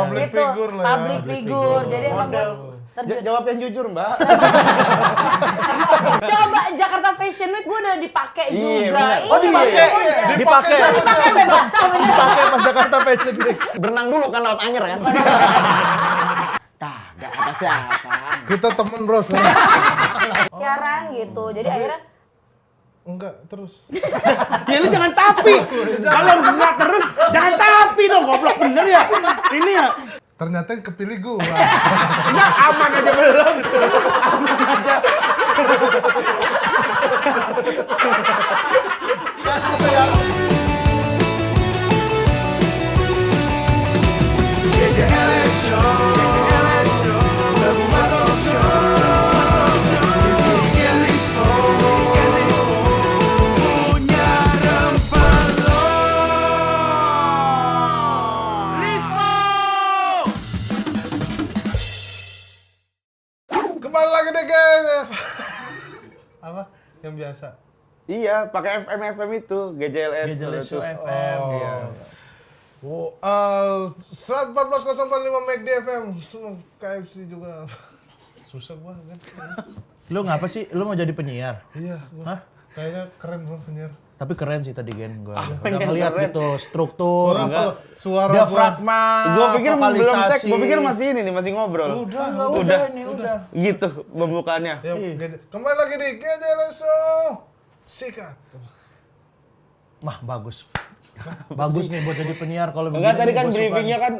Public gitu. figure lah ya. Public figure. Jadi emang gue Jawab yang jujur, Mbak. coba Jakarta Fashion Week gue udah dipakai Iya, juga. bener. Oh, dipakai. Dipakai. Dipakai bebas bener. Dipakai pas Jakarta Fashion Week. Berenang dulu kan laut Anyer kan? Kagak kata siapa. Kita temen bro. Siaran gitu. Jadi akhirnya Enggak, terus. Ya lu jangan tapi. Kalau enggak terus jangan tapi dong, goblok bener ya. Ini ya. Ternyata yang kepilih gua. Enggak aman aja belum. Aman aja. Kembali lagi deh guys. Apa? Yang biasa. Iya, pakai FM itu, GJLS. GJLS Terus. FM. Iya. Oh, 114.05 MACD FM. Semua KFC juga. Susah gua kan. Lu ngapa sih? Lu mau jadi penyiar? Iya, gua. Hah? Kayaknya keren bro penyiar. Tapi keren sih tadi Gen gua. yang Udah ngeliat keren? gitu struktur, Suara diafragma, Gua pikir belum tag, vokalisasi. gua pikir masih ini nih, masih ngobrol. Udah ini udah. Gitu pembukaannya. Ya, kembali lagi di GJLS Show. Sikat. Wah, bagus. Bagus nih buat jadi penyiar kalau begini. Enggak, tadi kan gua suka briefingnya nih. kan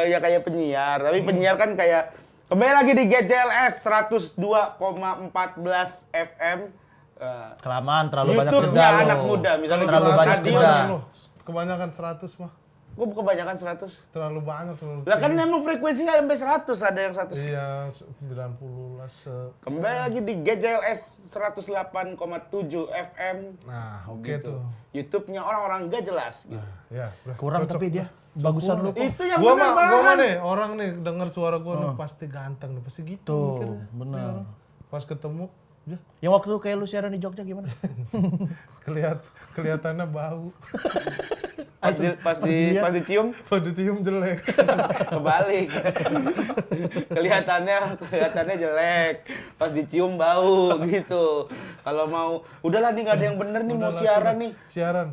ya kayak penyiar, tapi penyiar kan kayak kembali lagi di GJLS 102,14 FM. Kelamaan terlalu banyak YouTube-nya jeda anak lo. muda, misalnya terlalu banyak radio jeda. Kebanyakan 100 mah. Gua kebanyakan 100. Terlalu banyak terlalu. Lah kan emang frekuensinya sampai 100, ada yang 100. Iya, 90 lah Kembali lagi di GJLS 108,7 FM. Nah, oke Gitu. tuh. YouTube-nya orang-orang gak jelas. Gitu. Ya, udah. Kurang Cocok. tapi dia. Bagusan lu kok. Itu yang Gua bener mah banget. nih, orang nih denger suara gua nih pasti ganteng nih, pasti gitu. Tuh, mikirnya. benar. Pas ketemu, ya Yang waktu kayak lu siaran di Jogja gimana? kelihatannya bau. Pas dicium Pas ditium jelek. kebalik. kelihatannya jelek. Pas dicium bau gitu. Kalau mau udahlah nih nggak ada yang bener nih mau Udahlah, siaran sudah. nih. Siaran.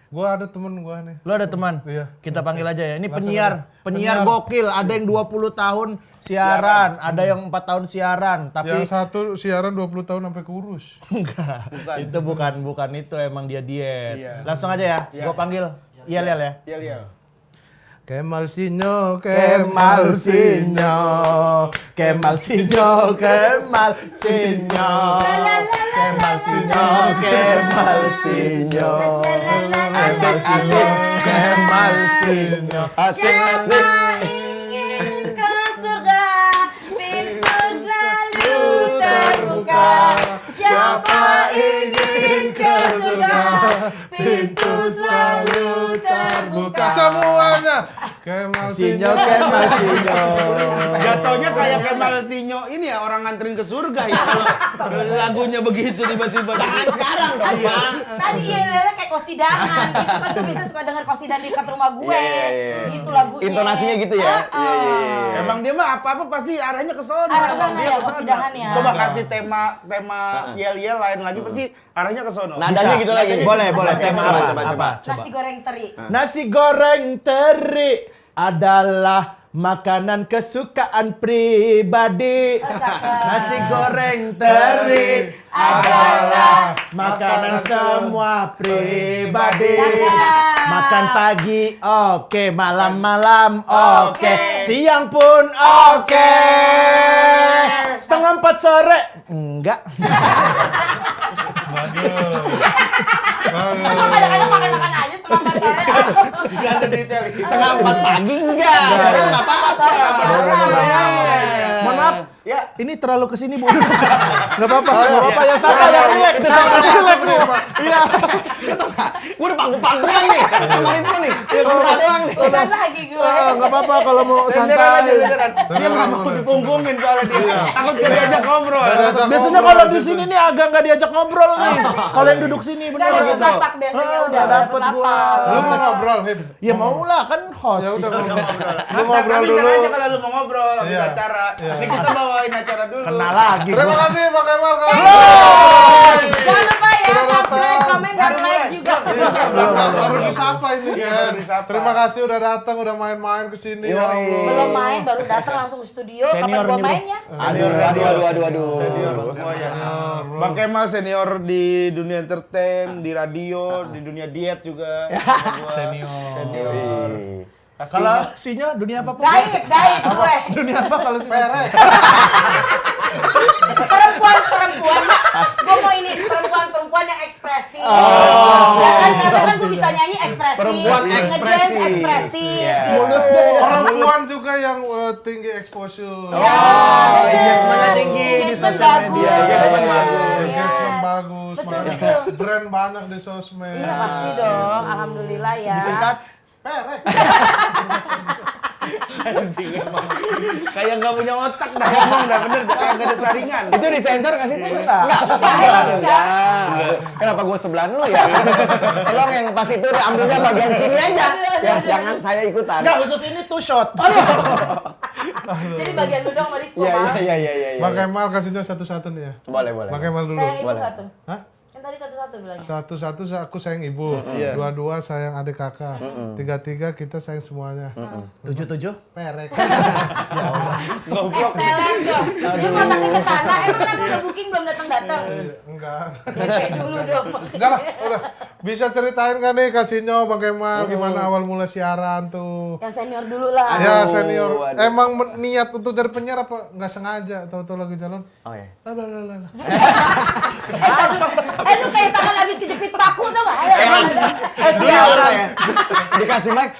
Gua ada temen gua nih. Lu ada teman? Iya. Kita panggil aja ya. Ini Langsung penyiar, aja. penyiar Penyiar. gokil. Ada yang 20 tahun siaran, ada yang 4 tahun siaran, tapi Yang satu siaran 20 tahun sampai kurus. enggak. Itu bukan itu emang dia diet. Iya. Langsung aja ya. Iya. Gua panggil. Iya, Lial ya. Iya, iya. Kemal Sinyo, Kemal Sinyo, Kemal Sinyo, Kemal Sinyo, Kemal Sinyo, Kemal Sinyo, Kemal Sinyo, Kemal Sinyo. siapa ingin ke surga, pintu selalu terbuka. Siapa ingin ke surga, pintu selalu terbuka. Semuanya. Kemal Sinyo, Kemal Sinyo. Jatuhnya kayak Kemal Sinyo ini ya orang nganterin ke surga ya. Kalau lagunya begitu tiba-tiba. Jangan sekarang dong, Pak. Tadi iya kayak kosidahan gitu kan, gue biasa suka denger kosidahan di dekat rumah gue. Iya, iya. Gitu lagunya. Intonasinya gitu ya? Ah, Iya, iya, iya. Emang dia mah apa-apa pasti arahnya ke sono. Arah ke Emang sana dia ya, ke sono. kosidahan ya. Coba kasih tema yel-yel lain lagi pasti arahnya ke sono. Nadanya gitu lagi. Boleh, boleh. Coba, Tema coba, apa? coba, Apa? coba. Coba. Nasi goreng teri. Nasi goreng teri adalah makanan kesukaan pribadi. Nasi goreng teri adalah makanan semua pribadi. Makan pagi oke, malam-malam oke, siang pun oke. Setengah 4 sore enggak. Kadang-kadang makan-makan aja setengah 4 sore. Enggak ada detail. Setengah 4 pagi enggak, sore nggak apa-apa. Mohon maaf, Ya. Ini terlalu kesini Bu. Nggak apa-apa ya santai ya relax. Itu relax nih, Pak. Iya. Gue udah panggung-panggungan nih. Kamar itu nih. Sebentar doang nih. Udah lagi gue. Nggak apa-apa kalau mau Senderan santai. aja, senderan. Dia nggak mau dipunggungin soalnya dia. Takut dia diajak ngobrol. Biasanya kalau di sini nih agak nggak diajak ngobrol nih. Kalau yang duduk sini Udah bener ada gitu. tapak biasanya udah Nggak dapet gua. Lu mau ngobrol, Him? Ya mau lah kan host. Ya udah ngobrol. Lu Lu ngobrol ngobrol dulu. aja kalau lu mau ngobrol habis Iya. acara. Iya. Ini kita bawain acara dulu. Kenal lagi. Terima gua. kasih Pak Kemal. Jangan lupa ya, subscribe, komen, dan like juga. Baru disapa ini Iya, kan. baru disapa. Terima kasih udah datang, udah main-main ke sini. Ya Yoi. Allah. Belum main, baru datang langsung ke studio. Kapan Senior gua nih, Bu. mainnya? Aduh. Senior semua ya. Bang Kemal senior di dunia entertain, di radio, di dunia diet juga. Senior. Senior. Kalau sinya dunia apa Pak? Diet gue. Dunia apa kalau si Perek? Perempuan. Gue mau ini perempuan yang ekspresif. Ya kan, karena kan gue bisa nyanyi ekspresif. Perempuan ngedance ekspresif. ekspresif. Iya. Gitu. Perempuan juga yang tinggi exposure. Engagementnya tinggi di Engagement sosial bagus. media. Engagement Iya. bagus. Engagement bagus. Betul, Makanya betul. brand banyak di sosmed. Iya pasti dong, alhamdulillah ya. Disingkat Perek. Kayak nggak punya otak dah ngomong dah bener kayak nggak ada saringan. Itu disensor nggak sih itu? Enggak. Enggak. Kenapa gue sebelahan lu ya? Tolong yang pas itu ambilnya bagian sini aja. Ya, jangan saya ikutan. Enggak khusus ini two shot. Jadi bagian lu dong, Maris. Iya. Bang Kemal kasihnya satu-satu nih ya. Boleh. Bang Kemal dulu. Sayang ibu Boleh. nggak tuh? Hah? Kan tadi satu-satu bilangnya. Satu-satu aku sayang ibu, dua-dua sayang adik kakak, tiga-tiga kita sayang semuanya. 77. Perek. Excellent dong. Dia mau nanti ke sana, emang kenapa udah booking belum datang-datang? Enggak. Kayak dulu dong. Enggak lah, udah. Bisa ceritain kan nih Kasinyo Bang Kemal gimana awal mula siaran tuh? Yang senior dulu lah. Ya Aduh, senior. aduh. Emang niat untuk jadi penyiar apa nggak sengaja tahu-tahu lagi jalan? Oh ya. Alah. Lu kayak tangan habis kejepit paku tuh gak? Dikasih mic.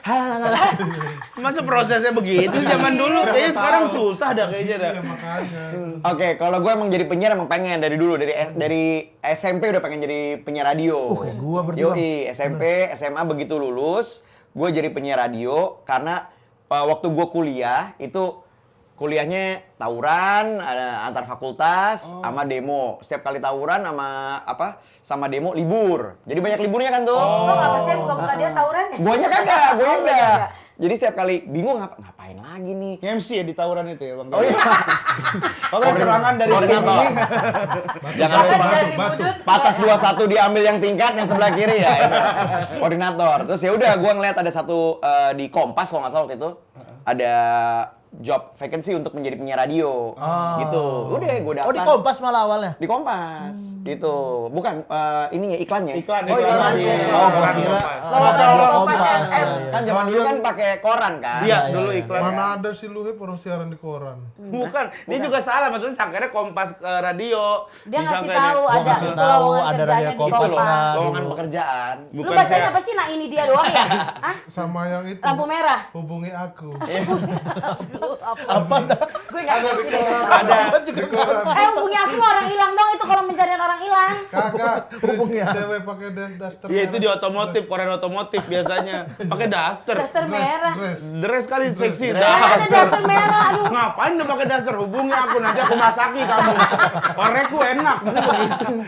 Masa prosesnya begitu zaman dulu? Kayaknya sekarang susah dah kayaknya dah. Iya makanya. Oke, kalau gue emang jadi penyiar emang pengen dari dulu dari SMP udah pengen jadi penyiar radio. Kayak gua berarti, Yoi, SMP, SMA begitu lulus, gue jadi penyiar radio karena waktu gue kuliah itu kuliahnya tawuran ada antar fakultas sama demo. Setiap kali tawuran sama demo libur. Jadi banyak liburnya kan tuh. Lo gak percaya buka-buka dia tawuran ya? Guanya kagak, guanya Oh, enggak. enggak. Jadi setiap kali bingung ngapain lagi nih. MC ya di tawuran itu ya Bang. Oh iya. Oke, serangan dari Koordinator. tim. Jangan Bahkan lupa. dari budut. Patas 21 diambil yang tingkat, yang sebelah kiri ya. Itu. Koordinator. Terus ya udah gua ngeliat ada satu di Kompas kalau nggak salah waktu itu. Ada job vacancy untuk menjadi penyiar radio. Gitu. Udah gua daftar. Oh di Kompas malah awalnya. Di Kompas. Gitu. Bukan ini ya iklannya. Iklan. Oh, iklannya. Oh, gua Koran kira. Kompas. Kalau Kompas. Kompas Iya, FM. iya. Kan zaman dulu kan pakai koran kan. Iya, dulu iklan. Mana ada sih lu orang siaran di koran? Bukan, dia juga salah maksudnya sangkanya Kompas radio. Dia ngasih Disangkanya- tahu Gua ada ngasih tahu lowongan ada kerjanya radio di Kompas Itu loh, lah. lowongan pekerjaan. Lu Bukan bacanya saya. apa sih? Nah ini dia doang ya? Hah? Sama yang itu. Lampu merah? Hubungi aku. Apa dah? Gue gak ngerti deh. Ada. Di koran. Hubungi aku orang hilang dong, itu kalau pencarian orang hilang. Kagak. Hubungi aku. Cewek pakai daster. Iya itu merah. di otomotif, koran otomotif biasanya. Pakai daster. Daster merah. Dress. Dress kali seksi. Ada daster merah, aduh. Ngapain udah pakai daster? Hubungi aku nanti aku masaki kamu. Korekku enak.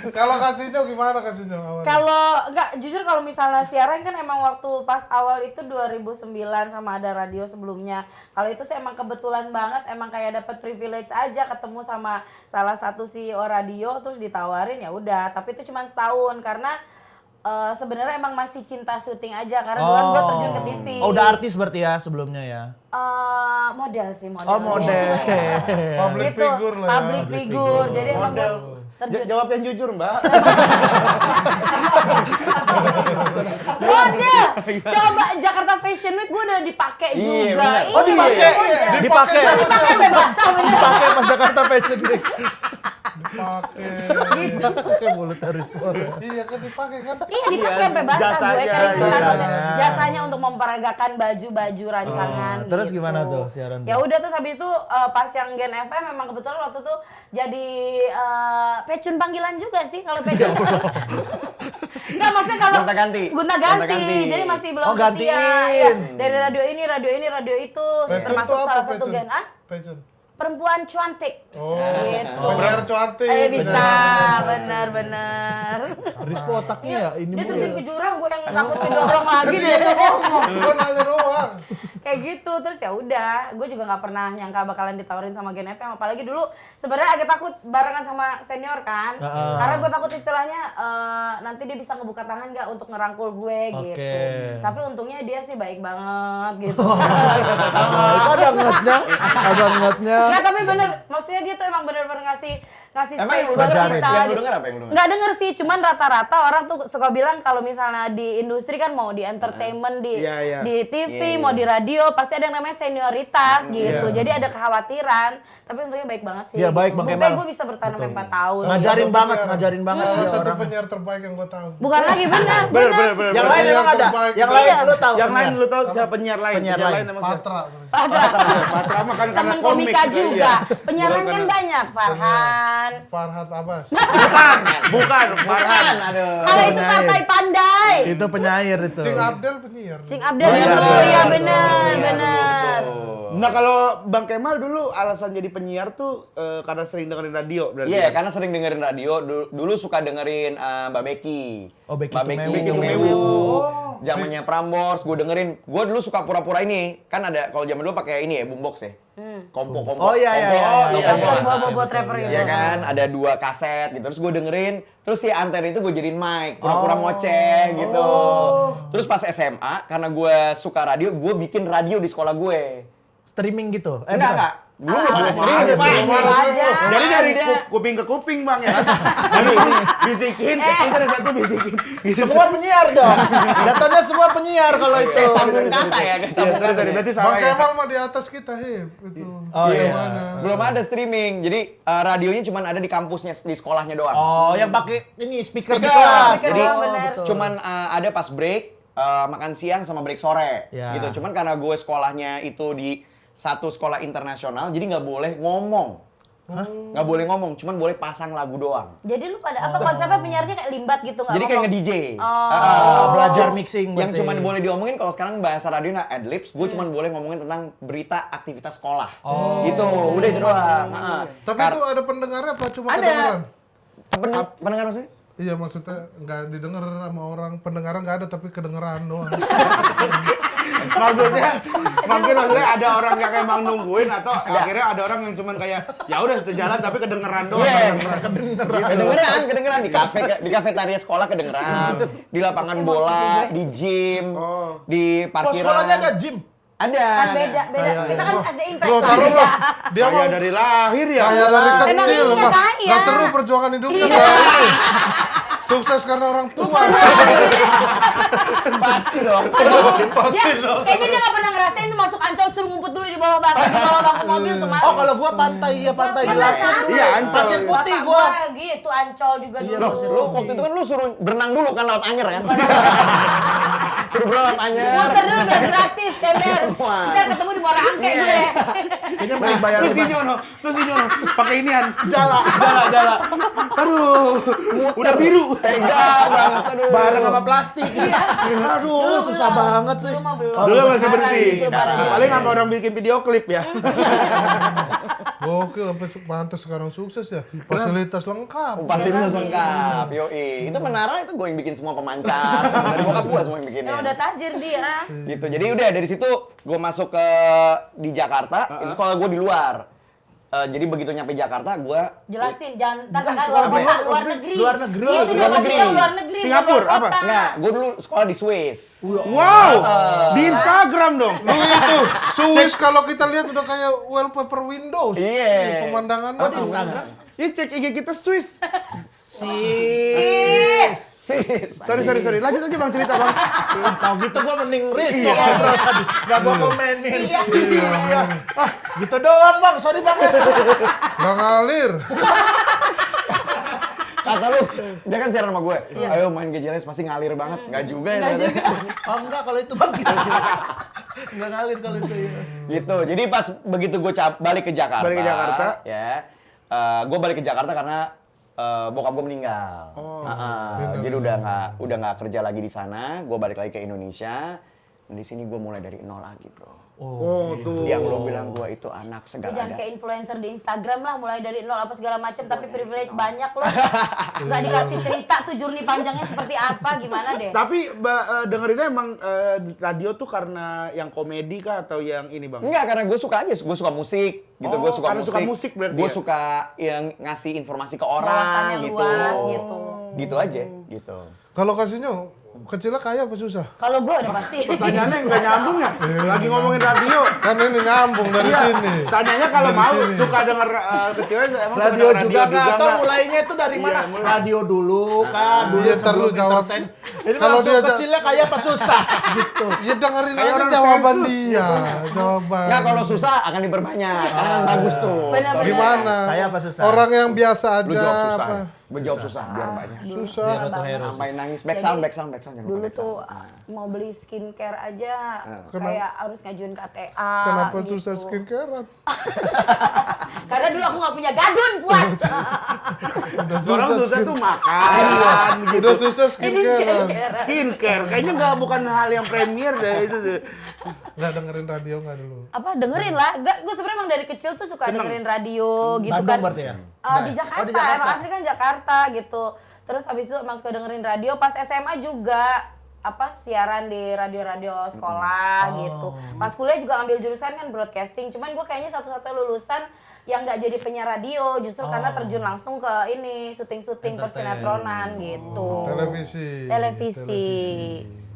Kalau Kasinyo gimana Kasinyo awalnya? Kalau enggak jujur kalau misalnya siaran kan emang waktu pas awal itu 2009 sama ada radio sebelumnya. Kalau itu sih emang kebetulan banget, emang kayak dapet privilege aja ketemu sama salah satu CEO radio terus ditawarin ya udah. Tapi itu cuma setahun karena sebenarnya emang masih cinta syuting aja karena duluan gue terjun ke TV. Oh udah artis berarti ya sebelumnya ya. Model sih model. Oh model. Public Gitu, figure lah ya. public figure. Jadi emang gue terjun. Jawab yang jujur, Mbak. Model. Coba Jakarta Fashion Week gue udah dipakai Iya, juga. bener. Oh dipakai. Iya, Dipakai. Dipakai bebas bener. Dipakai pas Jakarta Fashion Week. dipakai. Gitu. Pakai mulut harus suara. Iya kan dipakai kan. Iya dipakai sampai basah gue jasanya, kayak gitu kan. jasanya. Jasanya untuk memperagakan baju-baju rancangan. terus gitu. gimana tuh siaran tuh? Ya udah terus habis itu pas yang Gen FM memang kebetulan waktu itu jadi pecun panggilan juga sih kalau pecun. Enggak maksudnya kalau Gonta-ganti. Gonta-ganti. Jadi masih belum Oh, gantiin. setia. Ya, dari radio ini, radio itu Pecun termasuk tuh apa salah satu pecun? gen Pecun. perempuan cantik. Oh, Gitu. penyiar cantik. Bisa, benar. Haris kok otaknya ya ini Dia mulu terjun ya. ke jurang, gue yang takutin dorong lagi Dia deh. ngomong, gua nanya doang. Kayak gitu, terus ya udah, gue juga nggak pernah nyangka bakalan ditawarin sama Gen FM, apalagi dulu sebenarnya agak takut barengan sama senior kan, karena gue takut istilahnya nanti dia bisa ngebuka tangan nggak untuk ngerangkul gue gitu. Tapi untungnya dia sih baik banget gitu. Nah, itu ada ngetnya. Nggak, tapi bener, maksudnya dia tuh emang bener-bener ngasih Emang yang space lu buat denger, kita. yang lu gitu. denger apa yang lu denger? Nggak denger sih, cuman rata-rata orang tuh suka bilang kalau misalnya di industri kan mau di entertainment, di Iya, iya. di TV, Iya, iya. mau di radio, pasti ada yang namanya senioritas gitu. Jadi ada kekhawatiran, tapi untungnya baik banget sih. Iya, baik, Bang Buktinya Kemal. gue bisa bertahan sampai 4 tahun. Ngajarin Satu banget, penyiar. ngajarin banget Salah dia satu orang. penyiar terbaik yang gua tahu. Bukan lagi benar. Bener. Yang lain emang ada. terbaik. Yang lain Iya. lu tahu. Yang lain penyiar. lu tahu siapa penyiar lain? Penyiar lain. emang siapa? Patra. Patra mah kan karena Temen komik. komika juga. Iya. Penyiaran Bukan kan karena- banyak, Farhan. Farhat Abbas. Bukan, Farhan. Aduh. Kalau itu penyair. partai pandai. Itu penyair itu. Cing Abdel penyiar. Cing Abdel Oh, iya, itu, betul. ya benar, Iya, benar. Nah kalau Bang Kemal dulu alasan jadi penyiar tuh karena sering dengerin radio berarti. Iya, ya? karena sering dengerin radio. Dulu suka dengerin Mbak Becky. Oh, Becky Mbak Becky Tumewu. Tumewu. Oh. Zamannya Prambors, gue dengerin. Gue dulu suka pura-pura ini. Kan ada kalau zaman dulu pakai ini ya, boombox ya. Kompo. Oh, iya, iya, Kompo. iya, Tau iya, kompo iya. kan? Bawa trapper itu. Iya kan, ada 2 kaset gitu. Terus gue dengerin, terus si anten itu gue jadiin mic, pura-pura ngoceh gitu. Terus pas SMA, karena gue suka radio, gue bikin radio di sekolah gue. Streaming gitu. Enggak, bukan? enggak. Dulu belum ada streaming. ada Pak. streaming. Aja. Jadi dari Ada. kuping ke kuping Bang ya. Dari bisikin, terus ada satu bisikin. Semua penyiar dong. Jatuhnya semua penyiar kalau itu. Kayak sambung kata ya, kayak Iya, sambung kata. sorry, berarti Bang salah ya. Kemal mah di atas kita, Hip. Itu. Oh, Iya. iya. Belum ada streaming. Jadi radionya cuma ada di kampusnya, di sekolahnya doang. Oh, yang pakai ini speaker di Speaker. kelas. Speaker Jadi doang, bener. betul. cuman ada pas break, makan siang sama break sore. Ya. Gitu. Cuman karena gue sekolahnya itu di satu sekolah internasional, jadi nggak boleh ngomong. Nggak boleh ngomong, cuman boleh pasang lagu doang. Jadi lu pada apa konsepnya penyiarnya kayak limbat gitu nggak? Jadi kayak ngomong? nge-DJ. Oh, belajar mixing Yang berarti. cuman boleh diomongin kalau sekarang bahasa radio adlibs, gue cuman boleh ngomongin tentang berita aktivitas sekolah. Gitu, udah itu doang. Tapi itu ada pendengarnya apa cuma ada. kedengeran? Pendengar maksudnya? Iya maksudnya nggak didengar sama orang, pendengaran nggak ada tapi kedengeran doang. Maksudnya ada orang yang emang nungguin atau akhirnya ada orang yang cuman kayak ya udah sejalan tapi kedengeran doang. Iya, kedengeran di kafetaria sekolah kedengeran, di lapangan bola, di gym, di Oh, parkiran. sekolahnya ada gym. Ada. Kan beda. Kita kan SD Impres. Bro, taruh beda. lah. Dia Kayak mah dari lahir ya. kayak dari Emang kecil iya, nggak kaya. nggak seru perjuangan hidupnya Iya. kayak ini. Sukses karena orang tua. Pasti dong. Kayaknya dia nggak pernah ngerasain tuh masuk Ancol suruh ngumpet dulu di bawah bangku mobil tuh Mas. Oh, kalau gua pantai, ya pantai di Lampung. Iya, Ancol. Pasir putih Bapak gua. gitu Ancol juga Iya, dulu. Pasir Lu waktu itu kan lu suruh berenang dulu kan laut Anyer kan? Suruh berenang laut Anyer. Muter dulu biar gratis, Ember. Wah. Ntar ketemu di Muara Angke gue. Kayaknya mending bayar Lu si Nyono, pakai inian. Jala. Aduh, udah biru. Tega banget aduh. bareng sama plastik. Aduh, susah banget sih. Lu mah belum. Dulu masih Sekarang bersih. itu bareng. Paling sama orang bikin video klip ya. Gokil sampai pantas sekarang sukses ya. Fasilitas lengkap. Fasilitas lengkap, yoi. Itu menara itu gue yang bikin semua pemancar. Dari bokap gue semua yang bikinnya. Yang udah tajir dia. Gitu. Jadi udah dari situ gue masuk ke di Jakarta. Itu sekolah gue di luar. Jadi begitu nyampe Jakarta gue Jelasin, jangan katakan luar apa ya? kota, luar negeri. Luar negeri. Itu dia Luar pasti negeri. yang luar negeri. Singapura, bukan luar apa? kota. enggak, gue dulu sekolah di Swiss. Wow, di Instagram dong. Lu itu Swiss kalau kita lihat udah kayak wallpaper Windows. Iya. Pemandangannya tuh. Ya cek IG kita Swiss. Sis. Swiss. Sorry. Lanjut aja Bang cerita Bang. Tahu gitu gua mending respon ngobrol tadi. Enggak gua komenin. Iya. Iya. Ah, gitu doang, Bang. Sorry, Bang. Nggak ngalir. Kata lu, dia kan siaran sama gue. Ayo main GJLS pasti ngalir banget. Enggak juga ya. Oh enggak kalau itu Bang. Enggak ngalir kalau itu ya. Gitu. Jadi pas begitu gue balik ke Jakarta. Balik ke Jakarta. Ya. Gue balik ke Jakarta karena bokap gue meninggal. Jadi udah nggak kerja lagi di sana. Gue balik lagi ke Indonesia. Di sini gue mulai dari nol lagi, bro. Oh, tuh. Yang lo bilang gue itu anak segala Jangan ada. kayak influencer di Instagram lah, mulai dari nol apa segala macam, tapi privilege banyak loh. Nggak dikasih cerita tuh journey panjangnya seperti apa, gimana deh. Tapi dengerinnya emang radio tuh karena yang komedi kah atau yang ini Bang? Enggak, karena gue suka aja, gue suka musik gitu, gue suka karena musik. suka musik berarti Gue ya? suka yang ngasih informasi ke Wawasannya orang gitu. luas, gitu. Gitu aja, gitu. Kalau kasihnya kecilnya kaya apa susah? Kalau gue udah pasti. Pertanyaannya nggak nyambung ya? Lagi ngomongin radio. Kan ini nyambung dari sini. Tanyanya kalau Dari mau sini. suka denger kecilnya emang suka Radio denger juga nggak atau nggak? mulainya itu dari mana? Iya, mulai. Radio dulu kan, dulu Iya, sebelum terus jawab. entertain. Ini Kalau langsung dia kecilnya kayak apa susah gitu. Ya dengerin Kayak aja orang jawaban sensus. dia. Jawaban. Nggak, kalau susah akan diperbanyak, karena kan bagus tuh. Benar-benar. Gimana? Kayak apa susah? Orang yang biasa aja. Lu jawab susah. apa? Gue jawab susah, biar banyak. Susah. Zero to hero. Sampai nangis, back Jadi, sound, jangan lupa Dulu back tuh sound. mau beli skincare aja kayak harus ngajuin KTA. Kenapa gitu. susah skincarean? Karena dulu aku nggak punya gadun puas. Orang susah tuh makan gitu. Udah susah Ini skincarean. skincare. Skincare, kayaknya nggak bukan hal yang premier deh itu deh. Nggak dengerin radio nggak dulu. Apa dengerin lah? Gue sebenarnya emang dari kecil tuh suka Seneng. dengerin radio gitu Bandung kan. berarti ya? Di Jakarta, Oh, di Jakarta. emang asli kan Jakarta gitu. Terus habis itu emang suka dengerin radio. Pas SMA juga siaran di radio-radio sekolah gitu. Pas kuliah juga ambil jurusan kan broadcasting. Cuman gue kayaknya satu-satunya lulusan yang nggak jadi penyiar radio justru karena terjun langsung ke ini syuting-syuting persinetronan gitu. Televisi.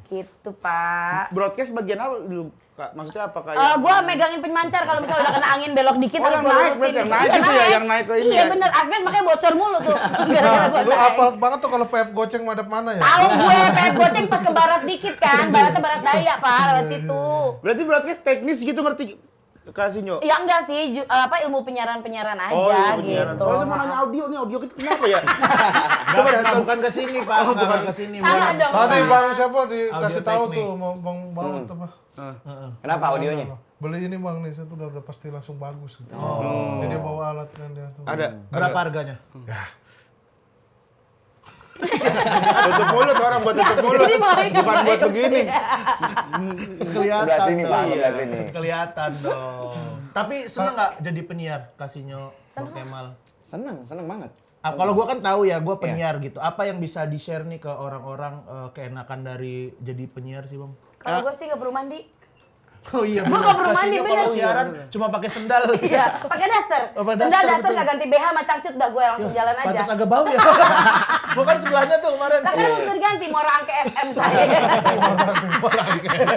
Gitu, Pak. Broadcast bagian apa dulu, Kak? Maksudnya apa kayak? Gua megangin penyemancar kalau misalnya udah kena angin belok dikit Oh, yang gua naik lurusin. berarti, yang naik Iya, gitu ya, yang naik ke ini Iya ya? bener, asbes makanya bocor mulu tuh. Gara-gara gua Lu naik. apal banget tuh kalau PF goceng madep mana ya? Tahu gue, pengen goceng pas ke barat dikit kan, baratnya barat daya Pak, lewat situ. Berarti broadcast teknis gitu ngerti Kasihnya? Ya enggak sih, ilmu penyiaran-penyiaran aja iya, penyiaran. gitu. Soalnya saya mau nanya audio nih, audio kita kenapa ya? Coba bukan ke sini Pak, bukan ke sini. Salah dong. Tadi Pak. Bang siapa dikasih Audio tahu teknik. tuh mau Bang Baut apa? Kenapa audionya? Beli ini Bang nih, itu udah pasti langsung bagus gitu. Jadi dia bawa alat kan dia tuh. Ada. Berapa harganya? Tutup mulut orang buat tutup mulut. Ini malah yang Bukan buat lain. begini. Kelihatan Sebelah sini, Pak, dong. sebelah sini. Kelihatan dong. Tapi seneng nggak jadi penyiar Kasihnya Bang Kemal? Seneng banget. Kalau gua kan tahu ya, gua penyiar gitu. Apa yang bisa di-share nih ke orang-orang keenakan dari jadi penyiar sih, Bang? Kalau gue sih nggak perlu mandi. Oh iya, Gua nggak perlu mandi, Kasihnya kalau bener. siaran cuma pakai sendal. Iya, pakai daster. Oh, pakai Sendal daster, daster betul. nggak ganti BH sama cangcut dah gue langsung jalan aja. Pantas agak bau ya. Gua kan sebelahnya tuh kemarin. Lah kan harus diganti mau rangke FM saya.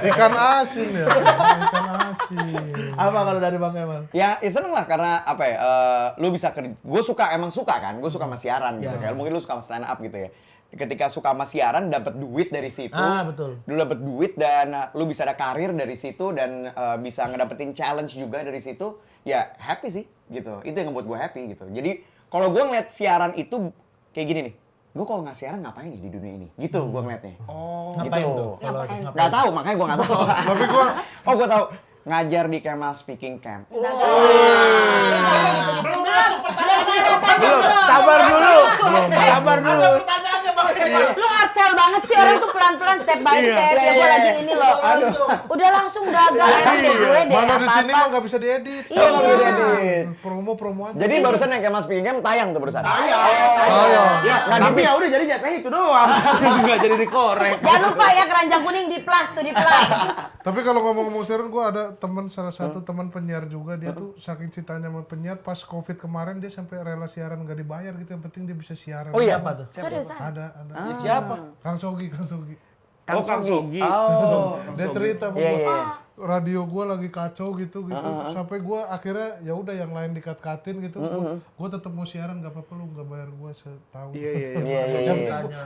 Ikan asin ya. Ikan asin. Apa kalau dari Bang Kemal? Ya seneng lah karena apa ya, lu bisa kerja, gue emang suka kan, gue suka sama siaran gitu Ya. kan, mungkin lu suka sama stand up gitu ya. Ketika suka sama siaran, dapat duit dari situ, Betul. lu dapat duit dan lu bisa ada karir dari situ dan bisa ngedapetin challenge juga dari situ, ya happy sih gitu. Itu yang ngebuat gue happy gitu. Jadi kalau gue ngeliat siaran itu kayak gini nih, gue kalau nggak siaran ngapain ya di dunia ini? Gitu gue ngeliatnya. Ngapain Gitu. tuh? Kalau Ngapain? ngapain? Nggak tahu, makanya gue nggak tahu. Tapi gua gue tahu ngajar di Kemal Speaking Camp. Belum, sabar dulu. Sabar dulu. Pertanyaannya Bang Lu arcel banget sih orang tuh pelan-pelan step by step. Ya gue lagi ini loh. Udah langsung gagal emang deh gue deh. mana di sini apa-apa. mah nggak bisa diedit. Iya. Edit. Promo aja. Jadi barusan yang Kemal Speaking Camp tayang tuh barusan. Ayo. Ya, tapi ya udah jadi jatahnya itu doang. Nggak jadi dikorek. Jangan lupa ya keranjang kuning di plus tuh di plus. Tapi kalau ngomong-ngomong siaran, gue ada salah satu teman penyiar juga, dia tuh saking cintanya sama penyiar, pas COVID kemarin dia sampai rela siaran nggak dibayar gitu, yang penting dia bisa siaran. Oh iya, Apa tuh? Seriusan? Ada. Siapa? Kang Sogi. Oh, Kang Sogi. Dia cerita bahwa Iya. radio gue lagi kacau gitu, sampai gue akhirnya ya udah yang lain dikat-katin gitu, gue tetap mau siaran, nggak apa-apa lu nggak bayar gue setahun. Iya.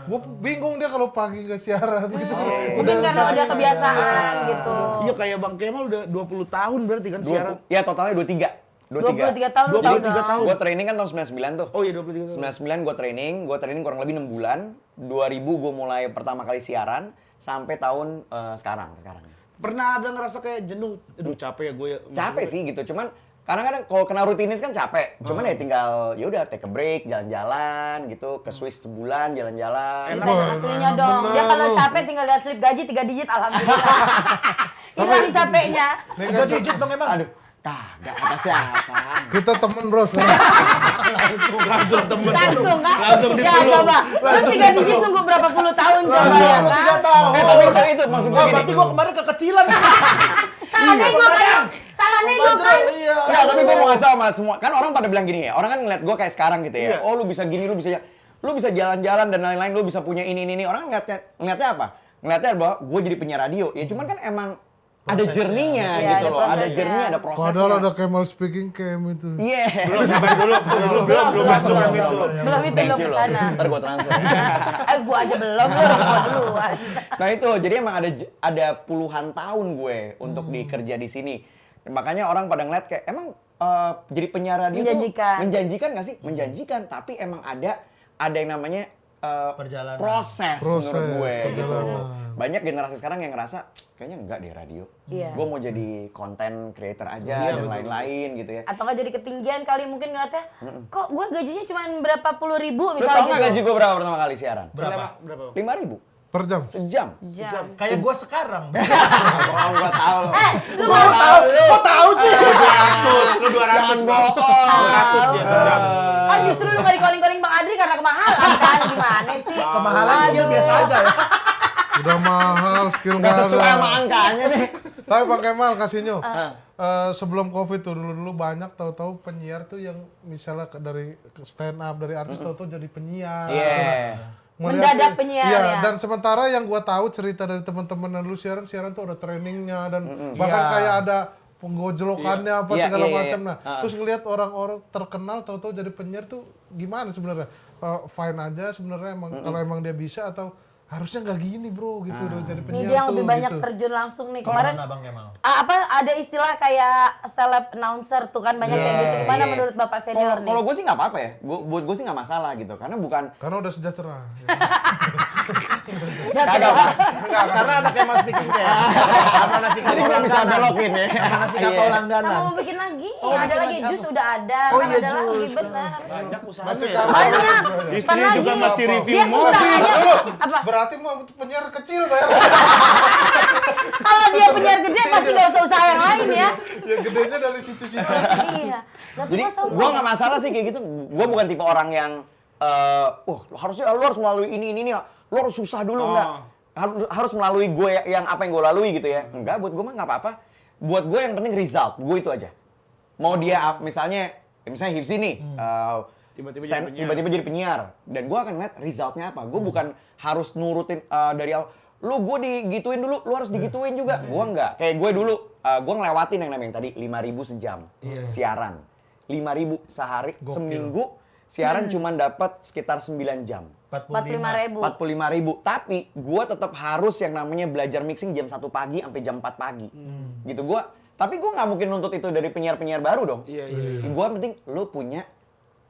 Gue bingung dia kalau pagi nggak siaran gitu. Mungkin karena udah kebiasaan gitu. Iya kayak Bang Kemal udah 20 tahun berarti kan siaran. Ya totalnya 23. 23 tahun lu tahu 23 dong. tahun. Gue training kan tahun 99 tuh. Oh iya 23 tahun. 99 gue training kurang lebih 6 bulan. 2000 gue mulai pertama kali siaran sampai tahun sekarang. Pernah ada ngerasa kayak jenuh? Aduh capek ya gue ya. Capek sih gitu, cuman kadang-kadang kalau kena rutinis kan capek. Cuman ya tinggal ya udah take a break, jalan-jalan gitu, ke Swiss sebulan jalan-jalan. Ditanya aslinya dong. Dia kalau capek tinggal lihat slip gaji 3 digit alhamdulillah. Hilang capeknya. 3 digit dong emang. Aduh, kagak kata siapa. Kita temen bro. Langsung temen. Langsung kan? Langsung Ya dipeluk. coba. Lu 3 digit nunggu berapa puluh tahun coba ya Langsung 3 kan? tahun. Tapi itu maksud gue Wah, gini. berarti gua kemarin kekecilan. Salah nego kan? Salah nego kan? Iya. Enggak, tapi gue mau ngasih tau sama semua. Kan orang pada bilang gini ya, orang kan ngeliat gue kayak sekarang gitu ya. Iya. Oh lu bisa gini, lu bisa jalan-jalan dan lain-lain, lu bisa punya ini. Orang ngeliatnya apa? Ngeliatnya bahwa gue jadi penyiar radio. Ya cuman kan emang ada Prosesnya. journey-nya Iya, gitu ada loh. Ada prosesnya. journey, ada prosesnya. Padahal ada Kemal speaking cam itu. Iya. Belum sampai dulu. Belum masuk yang itu. Belum itu Thank belum you ke loh. sana. Ntar gue transfer. Gua aja belum, lu gua duluan. Nah itu, jadi emang ada puluhan tahun gue untuk dikerja di sini. Makanya orang pada ngeliat kayak emang jadi penyiar radio Menjanjikan. tuh menjanjikan nggak sih? Menjanjikan, tapi emang ada yang namanya Perjalanan. proses Proses, menurut gue gitu. perjalanan. Banyak generasi sekarang yang ngerasa kayaknya enggak deh radio. Iya. Gue mau jadi content creator aja dan lain-lain gitu ya. Atau nggak jadi ketinggian kali mungkin ngeliatnya, kok gua gajinya cuma berapa puluh ribu Lu misalnya tau nggak gitu. gaji gue berapa pertama kali siaran? Berapa? 5.000 Per jam. sejam. Jam. Kayak gua sekarang. Oh, gue tahu loh. Lu baru tahu. Kok tahu sih? Lu 200. Jangan bohong. 200 dia sejam. Oh justru lu nggak di-calling-calling Bang Adri karena kemahalan kan? Gimana sih? Kemahalan skill Aduh. biasa aja ya. Udah mahal, skill Nggak sesuai nggak sama ada. angkanya nih. Tapi Bang Kemal kasihnya. Sebelum Covid tuh dulu banyak tahu-tahu penyiar tuh yang misalnya dari stand up dari artis tahu-tahu jadi penyiar. Iya. Mendadak penyiar, Iya, ya. dan sementara yang gua tahu cerita dari teman-teman yang dulu siaran tuh ada trainingnya dan bahkan Iya. kayak ada penggojolokannya apa Iya, segala iya, iya. macam. Nah, terus ngelihat orang-orang terkenal tahu-tahu jadi penyiar tuh gimana sebenarnya? Fine aja sebenarnya emang kalau emang dia bisa atau harusnya nggak gini bro gitu udah jadi Ini penyiar dia yang tuh lebih banyak gitu. terjun langsung nih. Kemarin Kemarin Abang Kemal. apa ada istilah kayak celeb announcer tuh kan banyak kayak gitu. Gimana Iya. menurut Bapak senior nih? Kalau gue sih nggak apa-apa ya. Buat gue sih nggak masalah gitu. Karena bukan Karena udah sejahtera. kagak Pak. Karena ada Kemal speaking kayak. Sama nasi Jadi gue bisa belokin ya. Sama nasi Iya. kakao Sama langganan. mau bikin lagi. Oh, ada bikin lagi lagi jus apa? udah ada. Oh, kan iya, ada lagi jus. benar. Banyak usahanya Masih ya. Banyak. Istrinya Bukan juga lagi. masih review Dia mobil. usahanya apa? Berarti mau penyiar kecil bayar. Kalau dia penyiar gede pasti gak usah usaha yang lain ya. Ya gedenya dari situ-situ. Iya. Jadi gue nggak masalah sih kayak gitu. Gue bukan tipe orang yang harusnya lu harus melalui ini nih. Lu harus susah dulu enggak. Harus melalui gue yang apa yang gue lalui gitu ya. Enggak, buat gue mah nggak apa-apa. Buat gue yang penting result. Gue itu aja. Mau dia misalnya Hipsi nih. Tiba-tiba jadi penyiar. Dan gue akan ngeliat resultnya apa. Gue bukan harus nurutin dari awal. Lu gue digituin dulu, lu harus digituin juga. Gue enggak. Kayak gue dulu, gue ngelewatin yang namanya tadi 5.000 sejam siaran. 5.000 sehari, seminggu siaran cuman dapat sekitar 9 jam. 45.000. 45.000. Tapi gue tetap harus yang namanya belajar mixing jam 1 pagi sampai jam 4 pagi. Gitu tapi gue nggak mungkin nuntut itu dari penyiar-penyiar baru dong. Iya. Gue penting lu punya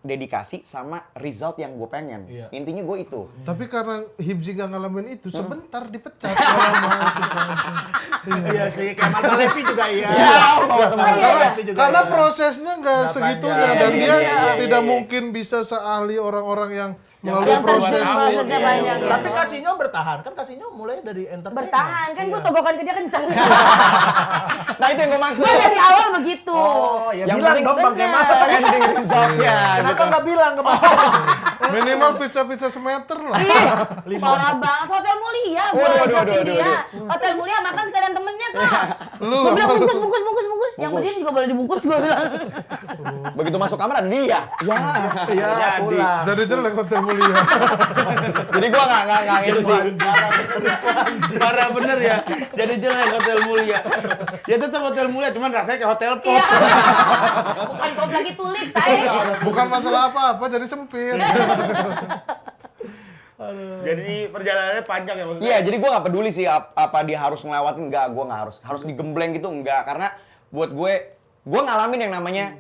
dedikasi sama result yang gue pengen. Iya. Intinya gue itu. Tapi karena Hibzi gak ngalamin itu, sebentar dipecat. Iya sih, Kemal Malevi juga iya. Karena prosesnya nggak Nggak segitunya panjang. dan dia Iya. tidak mungkin bisa seahli orang-orang yang melalui Yang proses. prosesnya banyak. ya. Tapi Kasino bertahan, kan Kasino mulai dari entertainment. Bertahan kan gue sogokan ke dia kenceng. Nah itu yang gue maksud. Gue dari awal begitu. Oh, ya Yang bilang penting dong Bang Kemal. Ending resultnya. Kenapa nggak bilang ke Bang? Minimal pizza semeter lah. Ih, parah banget. Hotel Mulia gue ajakin dia. Hotel Mulia makan sekalian temennya kak. Lu Gue bilang bungkus. Yang berdiri juga boleh dibungkus gue bilang. Begitu masuk kamar ada dia. Ya. Iya, pulang. jadi jelek hotel mulia. Jadi gue nggak gitu sih. Parah bener ya. Jadi jelek hotel mulia. Ya tetap hotel mulia, cuman rasanya kayak hotel pop. Iya. Bukan kau lagi tulip saya. Bukan masalah apa-apa, jadi sempit. Jadi perjalanannya panjang ya maksudnya. Iya, jadi gue nggak peduli sih apa dia harus ngelewatin. Enggak, gue nggak harus digembleng gitu enggak. Karena buat gue ngalamin yang namanya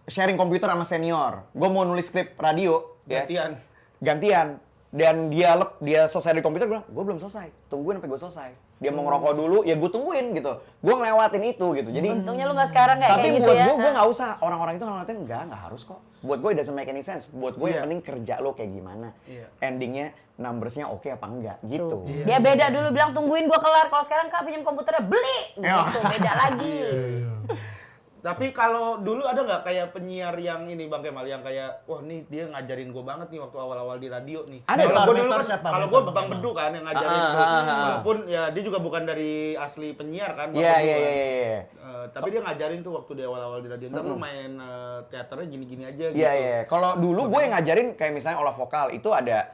sharing komputer sama senior. Gue mau nulis skrip radio, ya. Gantian. Dan dia selesai di komputer, gue belum selesai. Tungguin sampai gue selesai. Dia mau ngerokok dulu, ya gue tungguin gitu. Gue ngelewatin itu gitu. Jadi Untungnya lu nggak sekarang kayak tapi gitu buat ya. gue nggak usah. Orang-orang itu ngelewatin nggak harus kok. Buat gue it doesn't make any sense. Buat gue yang penting kerja lo kayak gimana. Endingnya numbersnya oke apa enggak gitu. Dia beda dulu bilang tungguin gua kelar. Kalau sekarang Kak pinjam komputernya beli. Gitu, beda lagi. Tapi kalau dulu ada nggak kayak penyiar yang ini Bang Kemal yang kayak wah nih dia ngajarin gue banget nih waktu awal-awal di radio nih. Ada Kalau dong. gue dulu Mentor kan, siapa? kalau Mentor gue Bang Bang Kemal. Bedu kan yang ngajarin tuh. Walaupun ya dia juga bukan dari asli penyiar kan. Bang Iya Bedu iya kan. iya. Tapi dia ngajarin tuh waktu di awal-awal di radio. Ntar lu main teaternya gini-gini aja gitu. Iya iya. Kalau dulu gue yang ngajarin kayak misalnya olah vokal itu ada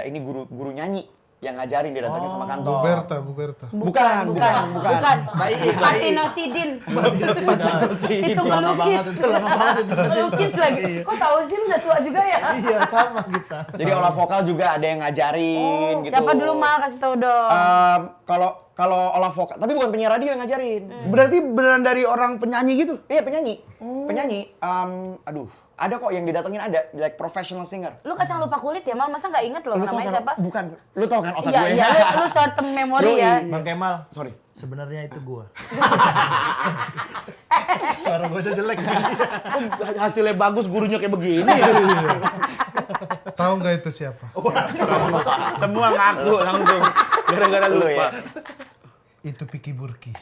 ini guru nyanyi yang ngajarin dia datangnya sama kantor. Bu Berta. Bukan. Martino Sidin. Itu Lama banget melukis. itu, lama banget itu. Melukis lagi. Kok tahu sih lu udah tua juga ya? Iya, sama kita. Jadi olah vokal juga ada yang ngajarin gitu. Siapa dulu Mal kasih tau dong. Kalau olah vokal, tapi bukan penyiar radio yang ngajarin. Berarti beneran dari orang penyanyi gitu? Iya penyanyi. Penyanyi. Ada kok yang didatengin ada, like professional singer. Lu kacang lupa kulit ya Mal, masa nggak inget loh Lu tau namanya kan? siapa? Bukan. Lu tau kan otak Iya, gue? iya, lu short term memory Yoi. ya. Bang Kemal, Sorry. sebenarnya itu gua. Suara gua aja jelek. Hasilnya bagus, gurunya kayak begini. Tahu nggak itu siapa? Semua ngaku langsung. Gara-gara Lu lupa. ya? Itu Piki Burki.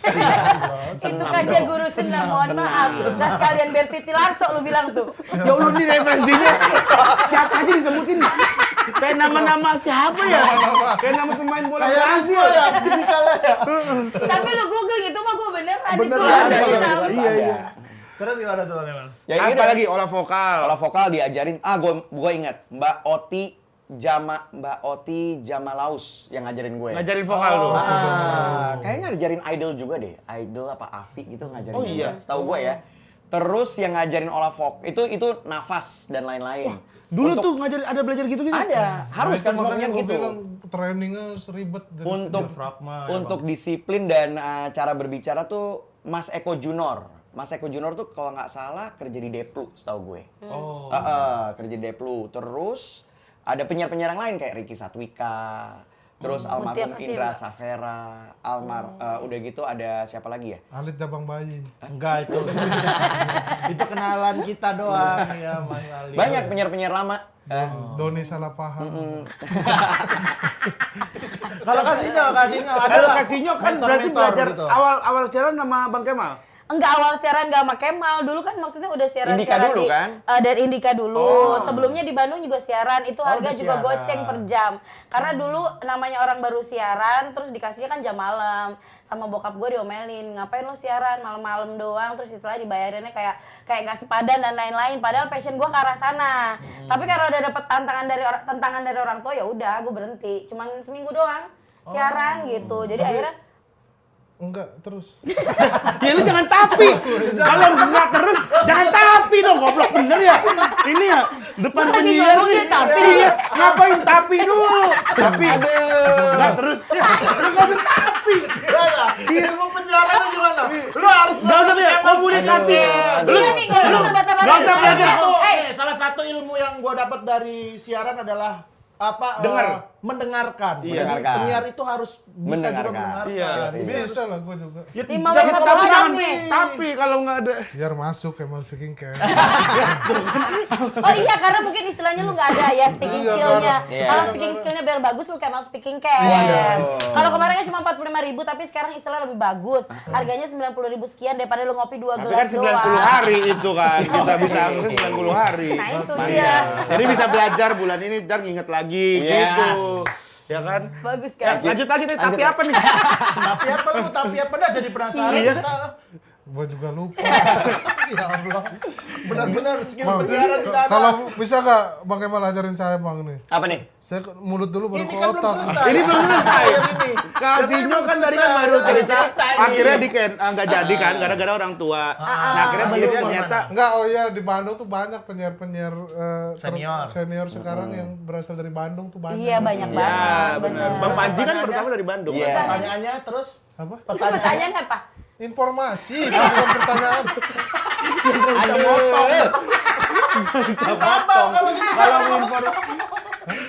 Itu kan dia guru senam, mohon maaf. Nah sekalian Bertiti Larso lu bilang tuh. Ya Allah nih referensinya. Siapa aja disebutin. Kayak nama-nama siapa ya? Kayak nama pemain bola Brazil ya. Tapi lu google gitu mah gue beneran. Beneran, Itu iya, tahu. Iya. Terus gimana tuh Bang Kemal? Ya Apa ini lagi olah vokal? olah vokal diajarin. Gue ingat Mbak Oti Jamalaus yang ngajarin gue. Ngajarin vokal tuh. Kayaknya ngajarin Idol juga deh. Idol apa Afi gitu ngajarin. Oh, juga. iya? Setahu gue ya. Terus yang ngajarin olah vokal itu nafas dan lain-lain. Dulu tuh ngajarin ada belajar gitu-gitu? Ada, harus kan makanya semuanya gue gitu. bilang trainingnya ribet. Untuk disiplin dan cara berbicara tuh Mas Eko Junor. Mas Eko Junor tuh kalau nggak salah kerja di Deplu, setahu gue. Oh. Kerja di Deplu. Terus ada penyiar-penyiar yang lain kayak Ricky Satwika, terus almarhum Mutia Indra Kasih, Safera, udah gitu ada siapa lagi ya? Alit Jabang Bayi. Enggak itu. Itu kenalan kita doang ya, Mas Ali. Banyak penyiar-penyiar lama. Doni salah paham. Kalau kasihnya Ada kasihnya kan berarti mentor-mentor belajar gitu. awal siaran sama Bang Kemal. Enggak awal siaran enggak sama Kemal. Dulu kan maksudnya udah siaran Indika dulu kan? Dari Indika dulu. Sebelumnya di Bandung juga siaran. Itu harga udah juga siaran. goceng per jam. Karena dulu namanya orang baru siaran terus dikasihnya kan jam malam. Sama bokap gue diomelin, ngapain lo siaran malam-malam doang, terus setelah dibayarinnya kayak nggak sepadan dan lain-lain. Padahal passion gue ke arah sana. Tapi karena udah dapet tantangan dari orang tua ya udah gue berhenti. Cuman seminggu doang siaran gitu. Jadi akhirnya Enggak, terus. Ya lu jangan tapi. Kalau enggak terus jangan tapi dong, goblok bener ya. Ini ya depan Lu lagi penyiar ngomongnya nih. tapi. Iya, ngapain tapi dulu? Tapi enggak terus. Ya, lu enggak usah tapi. Ilmu penyiaran gimana? Lu harus Enggak usah ya, komunikasi. Lu Iya nih, nggak usah terbata-bata. nggak usah belajar. Salah satu ilmu yang gua dapat dari siaran adalah Dengar. mendengarkan. Iya. Jadi Mendengarkan. penyiar itu harus bisa juga Mendengarkan. mendengarkan. Iya. Bisa lah gue juga. Ya, Lima tapi belas tapi orang jangan nih. tapi kalau nggak ada. Biar masuk Kemal Speaking Camp. Oh iya, karena mungkin istilahnya lu nggak ada ya speaking Iya, skill-nya. iya. Kalau speaking skill-nya biar bagus lu kayak mau speaking camp. Kalau kemarin kan cuma 45.000 tapi sekarang istilah lebih bagus. Harganya 90.000 sekian daripada lu ngopi 2 Tapi gelas kan 90 hari itu kan. Kita bisa akses 90 hari. Nah itu Iya. dia. Jadi bisa belajar bulan ini ntar nginget lagi Yes. gitu. Ya kan? Bagus Ya, kan? lanjut lagi nih, tapi apa nih? Tapi apa dah jadi penasaran Iya. kita. Gue juga lupa. Ya Allah. Benar-benar skill Bang, penyiaran kita ada. kalau bisa nggak Bang Kemal ajarin saya Bang nih? Apa nih? Saya mulut dulu baru Ini ke kan belum otak. selesai. Ini belum selesai. Ini. Kasihnya kan tadi kan baru cerita, akhirnya nggak jadi kan gara-gara orang tua. Nah akhirnya balik Iya, ternyata Enggak, oh iya di Bandung tuh banyak penyiar-penyiar Senior. senior sekarang yang berasal dari Bandung tuh banyak. Iya banyak ya banget. benar. Bang Panji kan pertama dari Bandung. Iya. kan? Pertanyaannya terus Apa? Pertanyaan apa? Informasi, bukan pertanyaan. Sabar kalau gitu. Kalau impor.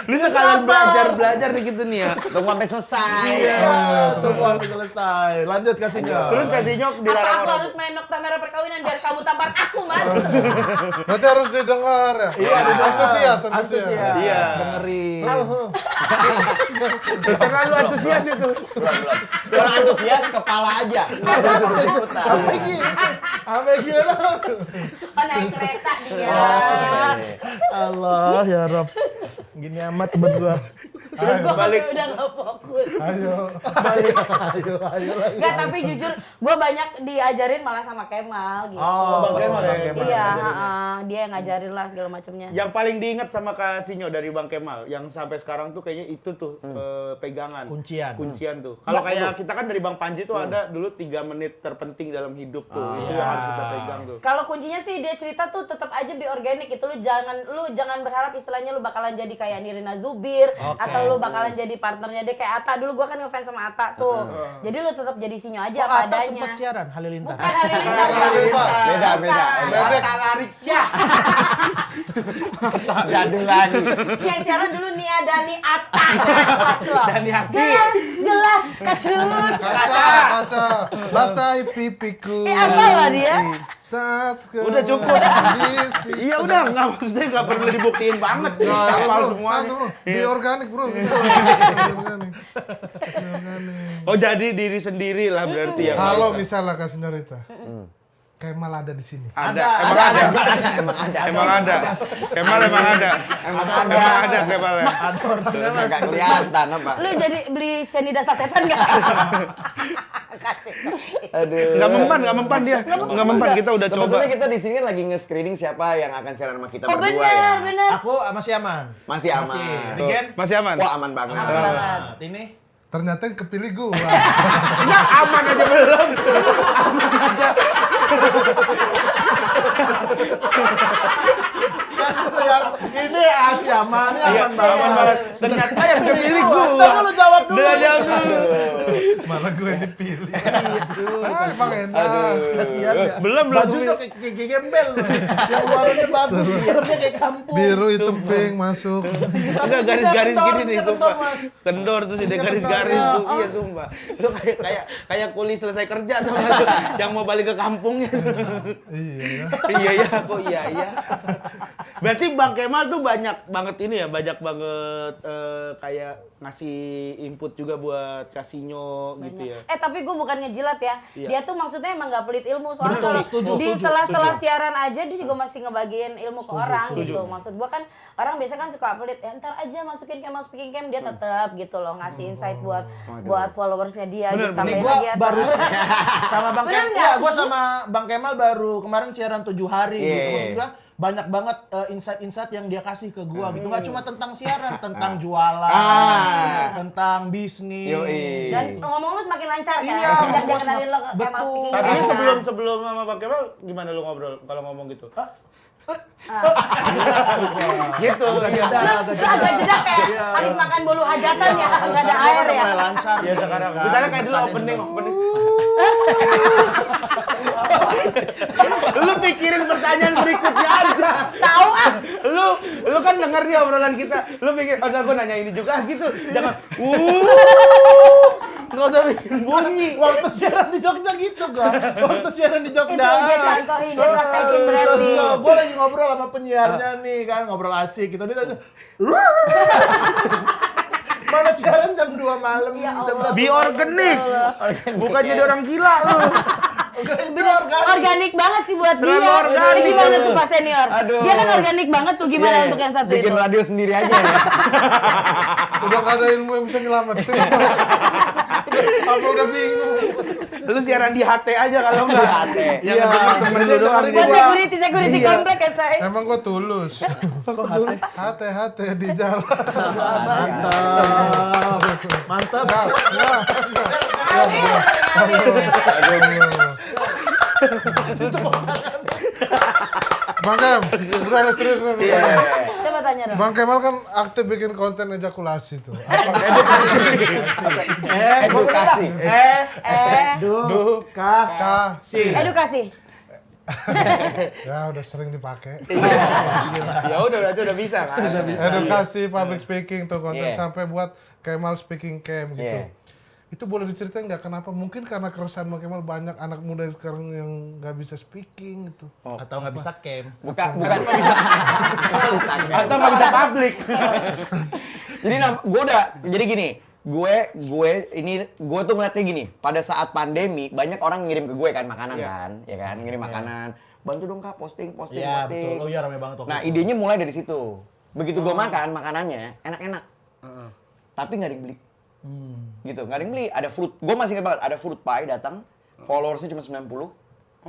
Lu sekalian belajar dikit nih ya. Tunggu sampai selesai. Tunggu sampai selesai. Lanjut kasihnya. Terus kasihnya Apa dilarang aku orang. harus main nokta merah perkawinan biar kamu tampar aku, Mas? Berarti harus didengar ya. Iya, antusias. Antusias. Iya. Dengerin. Terlalu antusias itu. Orang antusias kepala aja. Sampai gimana? Oh, naik kereta dia. Allah ya Rob. Gini amat berdua. Terus gua balik. udah gak fokus. Ayo. Ayo lagi. Enggak, tapi jujur gue banyak diajarin malah sama Kemal gitu. Oh, Bang Kemal ya? Iya, dia yang ngajarin lah segala macamnya. Yang paling diingat sama Kak Sinyo dari Bang Kemal, yang sampai sekarang tuh kayaknya itu tuh pegangan. Kuncian tuh. Kalau kayak kita kan dari Bang Panji tuh ada dulu 3 menit terpenting dalam hidup tuh. Itu yang harus kita pegang tuh. Kalau kuncinya sih dia cerita tuh tetap aja be organik itu, lu jangan berharap istilahnya lu bakalan jadi kayak Nirina Zubir atau lu bakalan jadi partnernya dia kayak Atta. Dulu gua kan ngefans sama Atta tuh. Jadi lu tetap jadi Sinyo aja apa Atta adanya. sempat siaran Halilintar. Bukan Halilintar. Beda. Atta Larixia. Jadul lagi. Yang siaran dulu Nia Dani Atta. Kelas lo. Dani Haki. Gelas, kacut. Kaca. Basahi pipiku. Apa lah dia? Saat Udah cukup. kondisi. Iya udah, maksudnya nggak perlu dibuktiin banget. Hafal semuanya. Di organik bro. Organik. Oh jadi diri sendiri lah berarti ya. Kalau misalnya kasih Norita, Kemal ada di sini. Emang ada. Kemal emang ada. Emang ada Kemal ya. Agak kelihatan apa. Lu jadi beli senida sasetan nggak? Aduh. Nggak mempan dia. Nggak mempan, kita udah coba. Sebetulnya kita di sini lagi nge-screening siapa yang akan siaran sama kita Oh berdua ya. bener. Aku masih aman. Masih aman. Regen? Masih aman? Wah, aman banget. Nah, ini Ternyata yang kepilih gua. Ya aman aja belum. yang ini si aman, Iya, aman aman banget. Ternyata yang kepilih gua. Ntar dulu jawab dulu. Udah jawab dulu. Malah gue yang dipilih. Emang enak. Kasihan ya. Belum. Bajunya kayak gembel. Yang luarnya bagus, dalamnya kayak kampung. Biru hitam pink masuk. Enggak garis-garis gini nih, Kendor, sumpah. Mas. Kendor tuh sih, ada garis-garis tuh. Iya, sumpah. Itu kayak kuli selesai kerja tuh, yang mau balik ke kampungnya. Iya. Iya, kok iya. Berarti Bang Kemal tuh banyak banget ini ya, banyak banget kayak ngasih input juga buat Kasinyo gitu ya. Tapi gue bukan ngejilat ya. Iya. Dia tuh maksudnya emang gak pelit ilmu. Soalnya Betul, kalau setuju, di setuju, sela-sela siaran aja dia juga masih ngebagiin ilmu ke orang gitu. Maksud gue kan orang biasanya kan suka pelit. Ya ntar aja masukin Kemal Speaking Camp, dia tetap gitu loh ngasih insight buat followersnya dia. Bener, gitu. Ini Tambahin gua lagi atau- baru sama Bang Bener Kemal. nggak? Iya, gua sama Bang Kemal baru kemarin siaran 7 hari gitu. Yeah. Maksud gua banyak banget insight-insight yang dia kasih ke gua gitu. Nggak cuma tentang siaran, tentang jualan, tentang bisnis. Yoi. Dan ngomong lu semakin lancar kan? Iya, Sejak dia gua kenalin lo ke Kemal betul. Speaking Tapi Camp. sebelum sama Bang Kemal gimana lu ngobrol kalau ngomong gitu? Gitu. Agak jeda, Lu agak jeda kayak habis makan bolu hajatan ya, nggak ada air ya. Mulai lancar. Ya sekarang. Misalnya kayak dulu opening. Lu pikirin pertanyaan berikutnya aja. Tahu ah. Lu kan denger nih obrolan kita. Lu pikir, "Oh, gua nanya ini juga gitu." Jangan. Nggak usah bikin bunyi. Waktu siaran di Jogja gitu gua. Waktu siaran di Jogja. Itu dia contohin, dia praktekin berarti. Gue lagi ngobrol sama penyiarnya nih kan, ngobrol asik gitu. Dia tanya, mana siaran jam 2 malam, Ya jam Allah. 1 Be organik. Bukan jadi orang gila lu. Organik banget sih buat Terlalu dia. organik. Ini gimana tuh Pak Senior? Aduh. Dia kan organik banget tuh, gimana Iya, untuk yang satu bikin itu? radio sendiri aja ya. Udah gak ada ilmu yang bisa nyelamatin. Apa udah bingung? Lu siaran di HT aja kalau enggak. Di HT. Yang denger temen lu doang. Buat gitu. security Iya. komplek ya saya. Emang gue tulus. Hati-hati di jalan. Mantap. Bang Kem, udah serius nih. Coba tanya dong. Bang Kemal kan aktif bikin konten ejakulasi tuh. Edukasi. Edukasi. Kasih. Edukasi. Ya udah sering dipakai. Ya udah bisa kan. Edukasi public speaking tuh konten Iya. sampai buat Kemal speaking camp gitu. Iya. Itu boleh diceritain nggak kenapa? Mungkin karena keresahan Bang Kemal banyak anak muda sekarang yang nggak bisa speaking gitu. Atau nggak bisa camp. Bukan. Atau nggak bisa publik. Jadi jadi gini, gue tuh ngeliatnya gini, pada saat pandemi banyak orang ngirim ke gue kan makanan kan, ya kan, ngirim makanan, bantu dong Kak posting. Iya betul. Oh iya rame banget waktu Nah itu. idenya mulai dari situ. Begitu gue makan makanannya enak-enak, tapi nggak ada yang beli. Gitu, nggak ada yang beli. Ada fruit, gue masih ingat banget, ada fruit pie datang, followersnya cuma 90,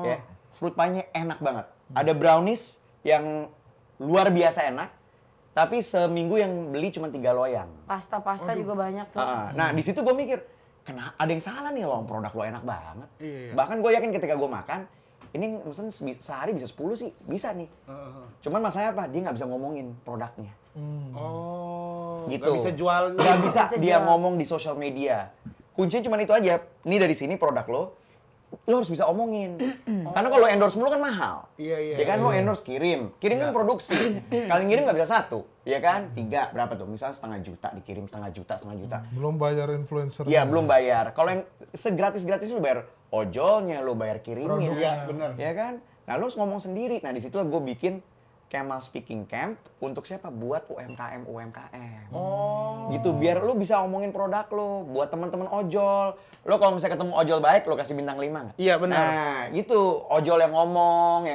ya, fruit pie-nya enak banget. Ada brownies yang luar biasa enak, tapi seminggu yang beli cuma 3 loyang. Pasta juga banyak tuh. Nah di situ gue mikir, ada yang salah nih loh, produk lo enak banget. Iya. Bahkan gue yakin ketika gue makan, ini mesen sehari bisa 10 sih, bisa nih. Cuman masalahnya apa? Dia nggak bisa ngomongin produknya. Oh, Gitu. nggak bisa jual. Nggak bisa Nggak bisa dia jual. ngomong di sosial media. Kuncinya cuma itu aja. Nih dari sini produk lo harus bisa omongin. Karena kalau endorse mulu kan mahal. Iya. Ya kan lo endorse kirim kan produksi. Sekali ngirim nggak bisa 1, ya kan? 3 berapa tuh? Misalnya 500 juta dikirim, 500 juta. Belum bayar influencer. Iya belum bayar. Kalau yang segratis lo bayar ojolnya, lo bayar kirimnya. Iya, benar. Ya kan? Nah lo harus ngomong sendiri. Nah di situ gue bikin Kemal Speaking Camp untuk siapa? Buat UMKM. Oh. Gitu biar lo bisa omongin produk lo buat teman-teman ojol. Lo kalau misalnya ketemu ojol baik lo kasih bintang 5 nggak? Iya, benar. Nah gitu ojol yang ngomong,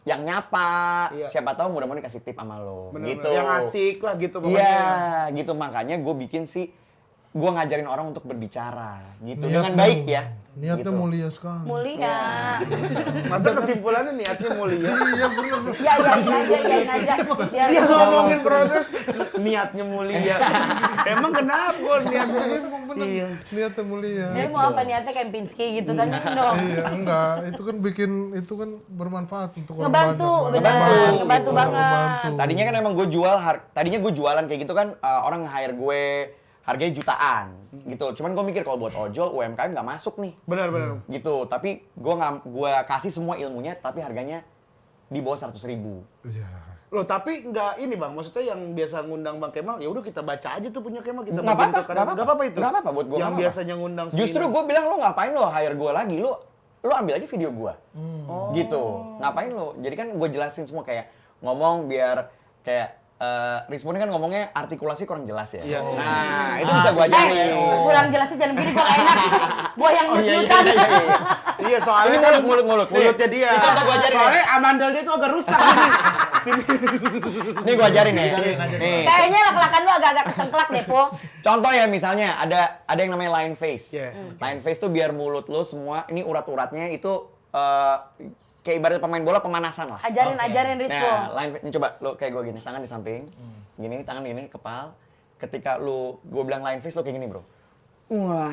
yang nyapa. Iya. Siapa tahu mudah-mudahan dikasih tip sama lo. Bener, Gitu. yang asik lah gitu pokoknya. Iya, gitu makanya gue bikin sih, gue ngajarin orang untuk berbicara, gitu dengan Niatnya- baik ya. Niatnya gitu. mulia sekali. Mulia. Masa kesimpulannya niatnya mulia. Iya bener. Ya aja. Biar Dia ngomongin proses niatnya mulia. Emang kenapa kok niatnya? Emang bener. Iya. Niatnya mulia. Dia mau apa niatnya Kempinski gitu tanyain dong. Iya, enggak. Itu kan bermanfaat untuk orang Ngebantu, banyak. bener. Ngebantu banget. Ngebantu. Tadinya kan emang gue tadinya gue jualan kayak gitu kan, orang nge-hire gue harganya jutaan, gitu. Cuman gue mikir kalau buat ojol UMKM nggak masuk nih, Benar. gitu. Tapi gue kasih semua ilmunya, tapi harganya di bawah 100.000. Iya. Loh, tapi nggak ini Bang, maksudnya yang biasa ngundang Bang Kemal, ya udah kita baca aja tuh punya Kemal, kita Nggak bikin apa-apa, ke kanan. nggak Nggak apa-apa itu. Nggak apa-apa buat gue, Yang nggak apa-apa. biasanya ngundang Justru gue bilang lo ngapain lo hire gue lagi, lo ambil aja video gue, gitu. Ngapain lo? Jadi kan gue jelasin semua kayak ngomong biar kayak Rizpon kan ngomongnya artikulasi kurang jelas ya. Iya. Nah itu bisa gue ajarin. Kurang jelasnya jangan gini, gua nggak enak. Gua yang nyut-nyutan. Iya, soalnya Ini mulut. mulutnya dia. Ini contoh gue ajarin Soalnya amandel dia tuh agak rusak ini. Nih gue ajarin ya. Nih. Kayaknya lak-lakan lu agak-agak kecengklak deh, Po. Contoh ya misalnya ada yang namanya line face. Iya. Line face tuh biar mulut lo semua ini urat-uratnya itu kayak ibarat pemain bola pemanasan lah. Ajarin Rizko. Nah, ini coba lo kayak gue gini, tangan di samping. Gini, tangan gini, kepal. Ketika lo gue bilang line face lo kayak gini, Bro. Wah.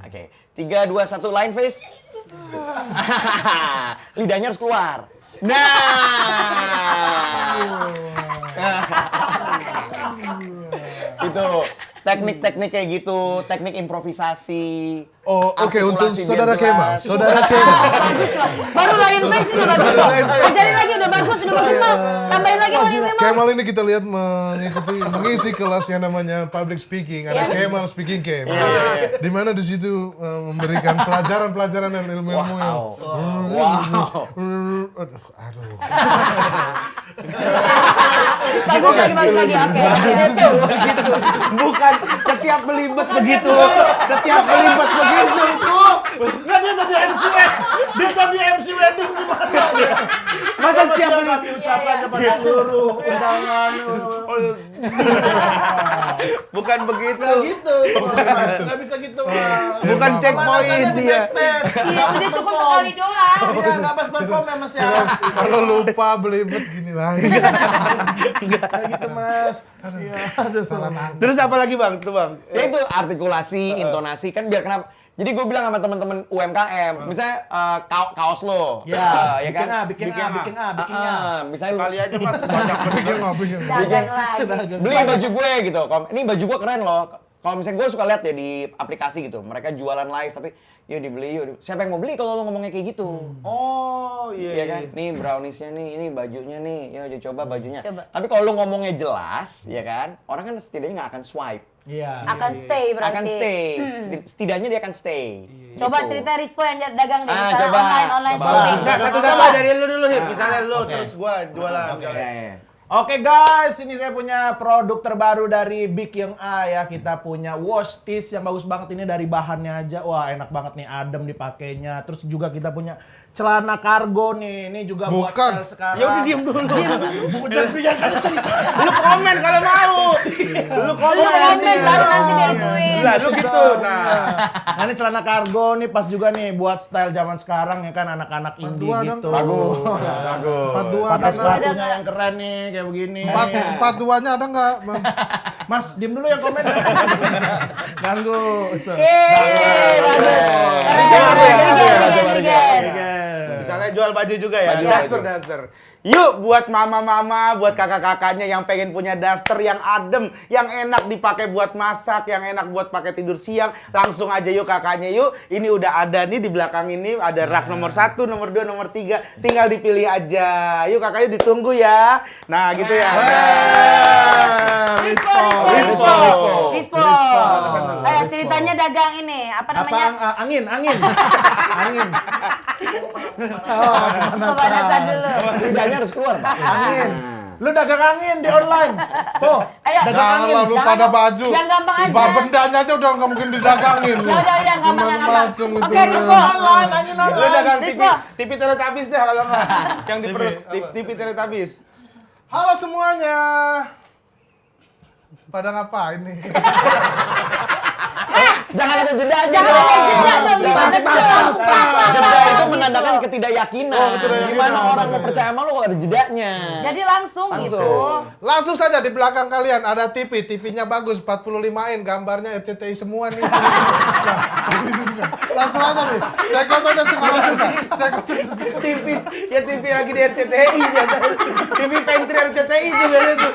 Oke. 3 2 1 line face. Lidahnya harus keluar. Nah. Itu teknik-teknik kayak gitu, teknik improvisasi. Oh, oke, untuk artikulasi saudara biar Kemal. jelas. Saudara Kemal. Bagus loh. Baru lain face udah bagus loh. Ajarin lagi udah bagus Mal. Tambahin lagi Mal. Kemal ini kita lihat mengisi kelas yang namanya public speaking, ada Kemal Speaking Camp. Di mana di situ memberikan pelajaran-pelajaran dan ilmu-ilmu yang Wow. aduh. Bagus lagi. Oke. Bukan setiap belibet begitu. Setiap belibet begitu itu. Nggak, dia jadi MC wedding. Dia jadi MC wedding gimana dia? Masa setiap belibet ucapan kepada seluruh undangan. bukan begitu. Nggak gitu. Nggak bisa gitu. Mas. Bukan checkpoint Pemanasannya di dia. backstage. Iya, udah cukup sekali doang. Iya, nggak pas perform ya Mas ya. Kalau lupa belibet gini lagi. Kayak gitu Mas. Iya, aduh. Salah nangkep. Terus apa lagi Bang? Itu Bang. Ya itu artikulasi, intonasi kan biar kenapa? Jadi gue bilang sama teman-teman UMKM, misalnya kaos lo, Ya, ya kan? bikinnya. Misalnya lu Kali aja Mas banyak Bikin nggak bikin. Dagang lagi. beli baju gue gitu, ini baju gue keren loh. Kalau misalnya gue suka lihat ya di aplikasi gitu, mereka jualan live tapi yuk dibeli yuk. Siapa yang mau beli kalau lo ngomongnya kayak gitu? Oh Iya kan? Nih browniesnya nih, ini bajunya nih, yuk coba bajunya. Tapi kalau lo ngomongnya jelas, ya kan? Orang kan setidaknya nggak akan swipe. Iya. Akan stay berarti. Akan stay. Setidaknya dia akan stay. Coba Gitu. cerita Rispo yang dagang di misalnya coba. online Coba. shopping. Enggak, satu-satu dari lu dulu, Hit. Misalnya lu, terus gua jualan. Iya, iya. Oke guys, ini saya punya produk terbaru dari Big Yang A ya. Kita punya wash dish yang bagus banget ini dari bahannya aja. Wah, enak banget nih, adem dipakainya. Terus juga kita punya celana kargo nih. Ini juga buat Bukan. style sekarang. Ya udah diem dulu. Bukan punya kan cerita. Lu komen kalau mau. Lu komen baru nanti dia ituin. Lah, lu gitu. Nah, ini celana kargo nih pas juga nih buat style zaman sekarang ya kan anak-anak indie dua gitu. dong. Bagus. 42 ada Pakai nggak? sepatunya yang keren nih kayak begini. 42-nya ada nggak? Mas, diem dulu yang komen. Ganggu itu. Misalnya jual baju juga ya, Baju. daster. Yuk buat mama-mama, buat kakak-kakaknya yang pengen punya daster yang adem, yang enak dipakai buat masak, yang enak buat pakai tidur siang, langsung aja yuk kakaknya yuk. Ini udah ada nih di belakang ini ada rak nomor 1, nomor 2, nomor 3, tinggal dipilih aja. Yuk kakaknya ditunggu ya. Nah gitu ya. Rispo. Rispo. Ceritanya dagang ini, apa namanya? Angin. Angin. Pemanasan dulu. Lidahnya harus keluar, Pak. Angin. Lu dagang angin di online. Tuh, Ayo. dagang angin. Jangan lu pada baju. Yang gampang aja. Bah bendanya aja udah nggak mungkin didagangin. Ya udah gampang. Macam itu. Oke, Rispo. Online, angin Lu online. dagang TV, Rispo. TV Teletubbies deh kalau nggak. Yang di perut, TV Teletubbies. Halo semuanya. Pada ngapain nih? Jangan ada jedanya Jangan dong. ada jeda dong, gimana sih? Jeda itu menandakan ketidakyakinan. Gimana orang mau percaya sama lu kalau ada jedanya? Jadi langsung gitu. Langsung saja di belakang kalian ada TV. TV-nya bagus 45 in, gambarnya RCTI semua nih. Langsung aja nih. Check out aja sekarang juga. Check out aja sekarang. TV lagi di RCTI biasanya. TV pantry RCTI itu biasanya tuh.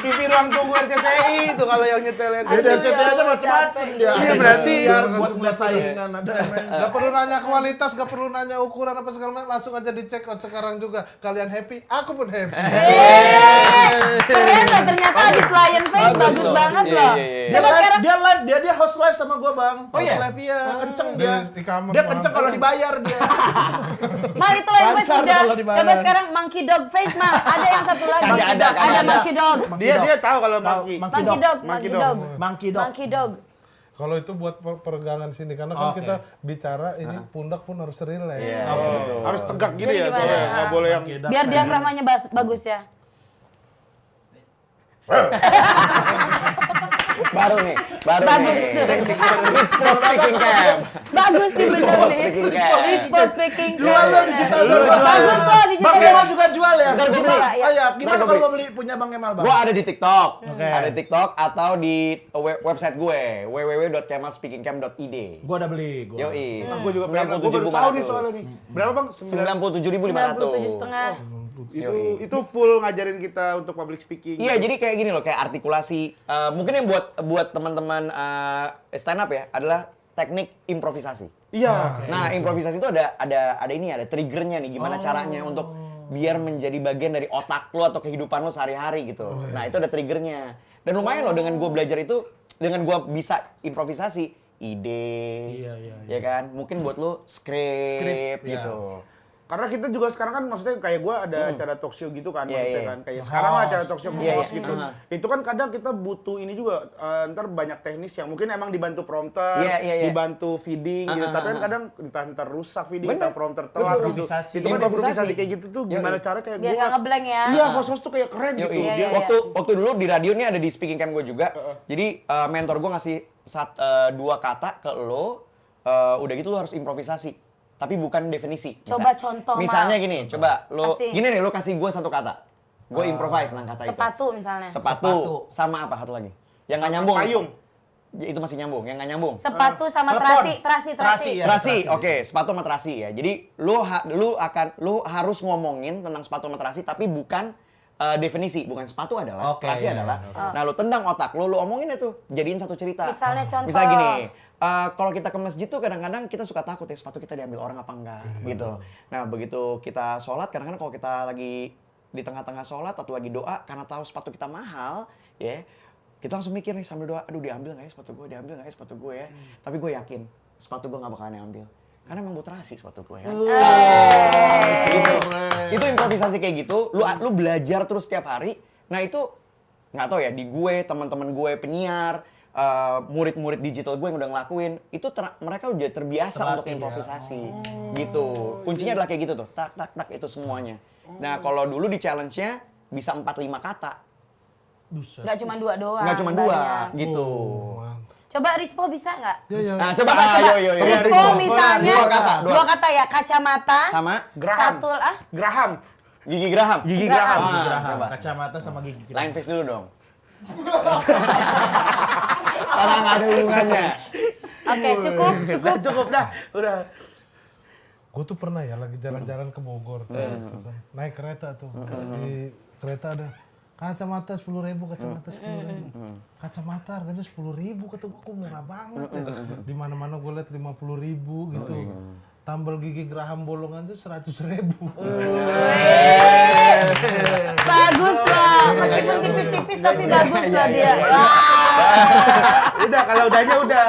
TV ruang tunggu RCTI itu kalau yang nyetel Di RCTI. RCTI aja macam-macam dia. Iya, berarti buat ngeliat saingan ada. Gak perlu nanya kualitas, gak perlu nanya ukuran apa segala macam. Langsung aja di check out sekarang juga. Kalian happy, aku pun happy. Keren loh, ternyata habis Lion Face bagus banget loh. Coba sekarang Dia host live sama gua, Bang. Oh, iya? Host live ya, kenceng dia. Di kamar, Dia Bang. kenceng kalau dibayar dia. Mal itu Lion Face Lancar udah. kalau dibayar. Coba sekarang Monkey Dog Face Mal. Ada yang satu lagi. Ada. Monkey Dog. Dia tahu kalau Monkey. Monkey Dog. Monkey Dog. Monkey Dog. Monkey Dog. Kalau itu buat peregangan sini, karena kan Oke. kita bicara ini pundak pun harus rileks. Harus tegak gini Jadi ya gimana? soalnya nggak boleh yang Biar diafragmanya bagus ya. Baru nih. Rispo Speaking Camp. Bagus nih bener Rispo nih. Speaking Camp. Rispo Speaking Jual lo digital dulu. Bagus loh digital. Bang Kemal juga jual ya? Ntar gua Gimana? beli. Oh iya, gimana Ntar gua kalau beli. mau beli punya Bang Kemal, Bang? Gue ada di TikTok. Oke. Ada di TikTok atau di website gue www.kemalspeakingcamp.id. Gua udah beli. Yoi. gue juga pengen, gue baru tahu nih soalnya nih. Berapa Bang? 97.500. 97,5. Itu full ngajarin kita untuk public speaking. Iya, jadi kayak gini loh, kayak artikulasi. Mungkin yang buat teman-teman stand up ya adalah teknik improvisasi. Iya. Nah, improvisasi itu ada triggernya nih, gimana caranya untuk biar menjadi bagian dari otak lo atau kehidupan lo sehari-hari gitu. Nah, itu ada triggernya. Dan lumayan loh dengan gue belajar itu, dengan gue bisa improvisasi, ide, Iya. ya kan? Mungkin buat lo skrip gitu. Karena kita juga sekarang kan maksudnya kayak gue ada acara talk show gitu kan, Iya, maksudnya iya. kan kayak sekarang lah acara talk show Iya, host iya. gitu. Itu kan kadang kita butuh ini juga ntar banyak teknis yang mungkin emang dibantu prompter, Iya, iya, iya. dibantu feeding gitu. Tapi kan kadang entah rusak feeding, Bener. entah prompter telat gitu. Improvisasi. Itu kan Improvisasi. improvisasi kayak gitu tuh gimana cara kayak Biar gue. nggak ngeblank ya. Iya, host tuh kayak keren gitu. Yoi. Iya, Dia iya. Waktu dulu di radio nih ada di speaking camp gue juga. Jadi mentor gue ngasih 2 kata ke lo, udah gitu lo harus improvisasi. Tapi bukan definisi. Coba contoh, Mal. Misalnya gini, coba lo Kasih. gini nih, lo kasih gue 1 kata. Gue improvise tentang kata itu. Sepatu misalnya. Sepatu. Sama apa satu lagi? Yang nggak nyambung. payung. Ya, itu masih nyambung. Yang nggak nyambung. Sepatu sama Telepon. terasi. Terasi ya. Terasi, oke, sepatu sama terasi ya. Jadi lu harus ngomongin tentang sepatu sama terasi, tapi bukan definisi, bukan sepatu adalah, Oke, kelasnya iya, adalah. Nah, lu tendang otak lu omongin itu, jadiin satu cerita. Misalnya contoh. Misalnya gini, kalau kita ke masjid tuh kadang-kadang kita suka takut ya sepatu kita diambil orang apa enggak gitu. Nah, begitu kita sholat, kadang-kadang kalau kita lagi di tengah-tengah sholat atau lagi doa, karena tahu sepatu kita mahal, ya, kita langsung mikir nih sambil doa, aduh diambil nggak ya sepatu gue, diambil nggak ya sepatu gue ya. Tapi gue yakin sepatu gue nggak bakalan diambil. Karena emang buat terasi sepatu gue kan. Gitu. Itu improvisasi kayak gitu, lu belajar terus setiap hari. Nah itu nggak tahu ya, di gue, teman-teman gue penyiar, murid-murid digital gue yang udah ngelakuin, itu mereka udah terbiasa untuk improvisasi. Gitu. Kuncinya adalah kayak gitu tuh, tak tak tak itu semuanya. Nah kalau dulu di challenge-nya bisa 4-5 kata. Nggak cuma 2 doang. Nggak cuma 2 gitu. Coba Rispo bisa nggak? Nah, coba ayo. Rispo misalnya Dua 2 kata ya, kacamata sama Graham. satu Graham. Gigi Graham. Gigi Graham. Ah, Graham, coba. kacamata sama gigi Graham. Line face dulu dong. Karena nggak ada hubungannya. Oke, cukup. Cukup dah. Udah. Gue tuh pernah ya lagi jalan-jalan ke Bogor, naik kereta tuh, di kereta ada kacamata 10.000, kacamata 10.000, kacamata harganya 10.000, kata gue, kok murah banget ya. Di mana-mana gue liat 50.000 gitu. Tambal gigi Graham bolongan tuh 100.000. Bagus lah, meskipun tipis-tipis tapi bagus lah dia. Udah, kalau udahnya udah.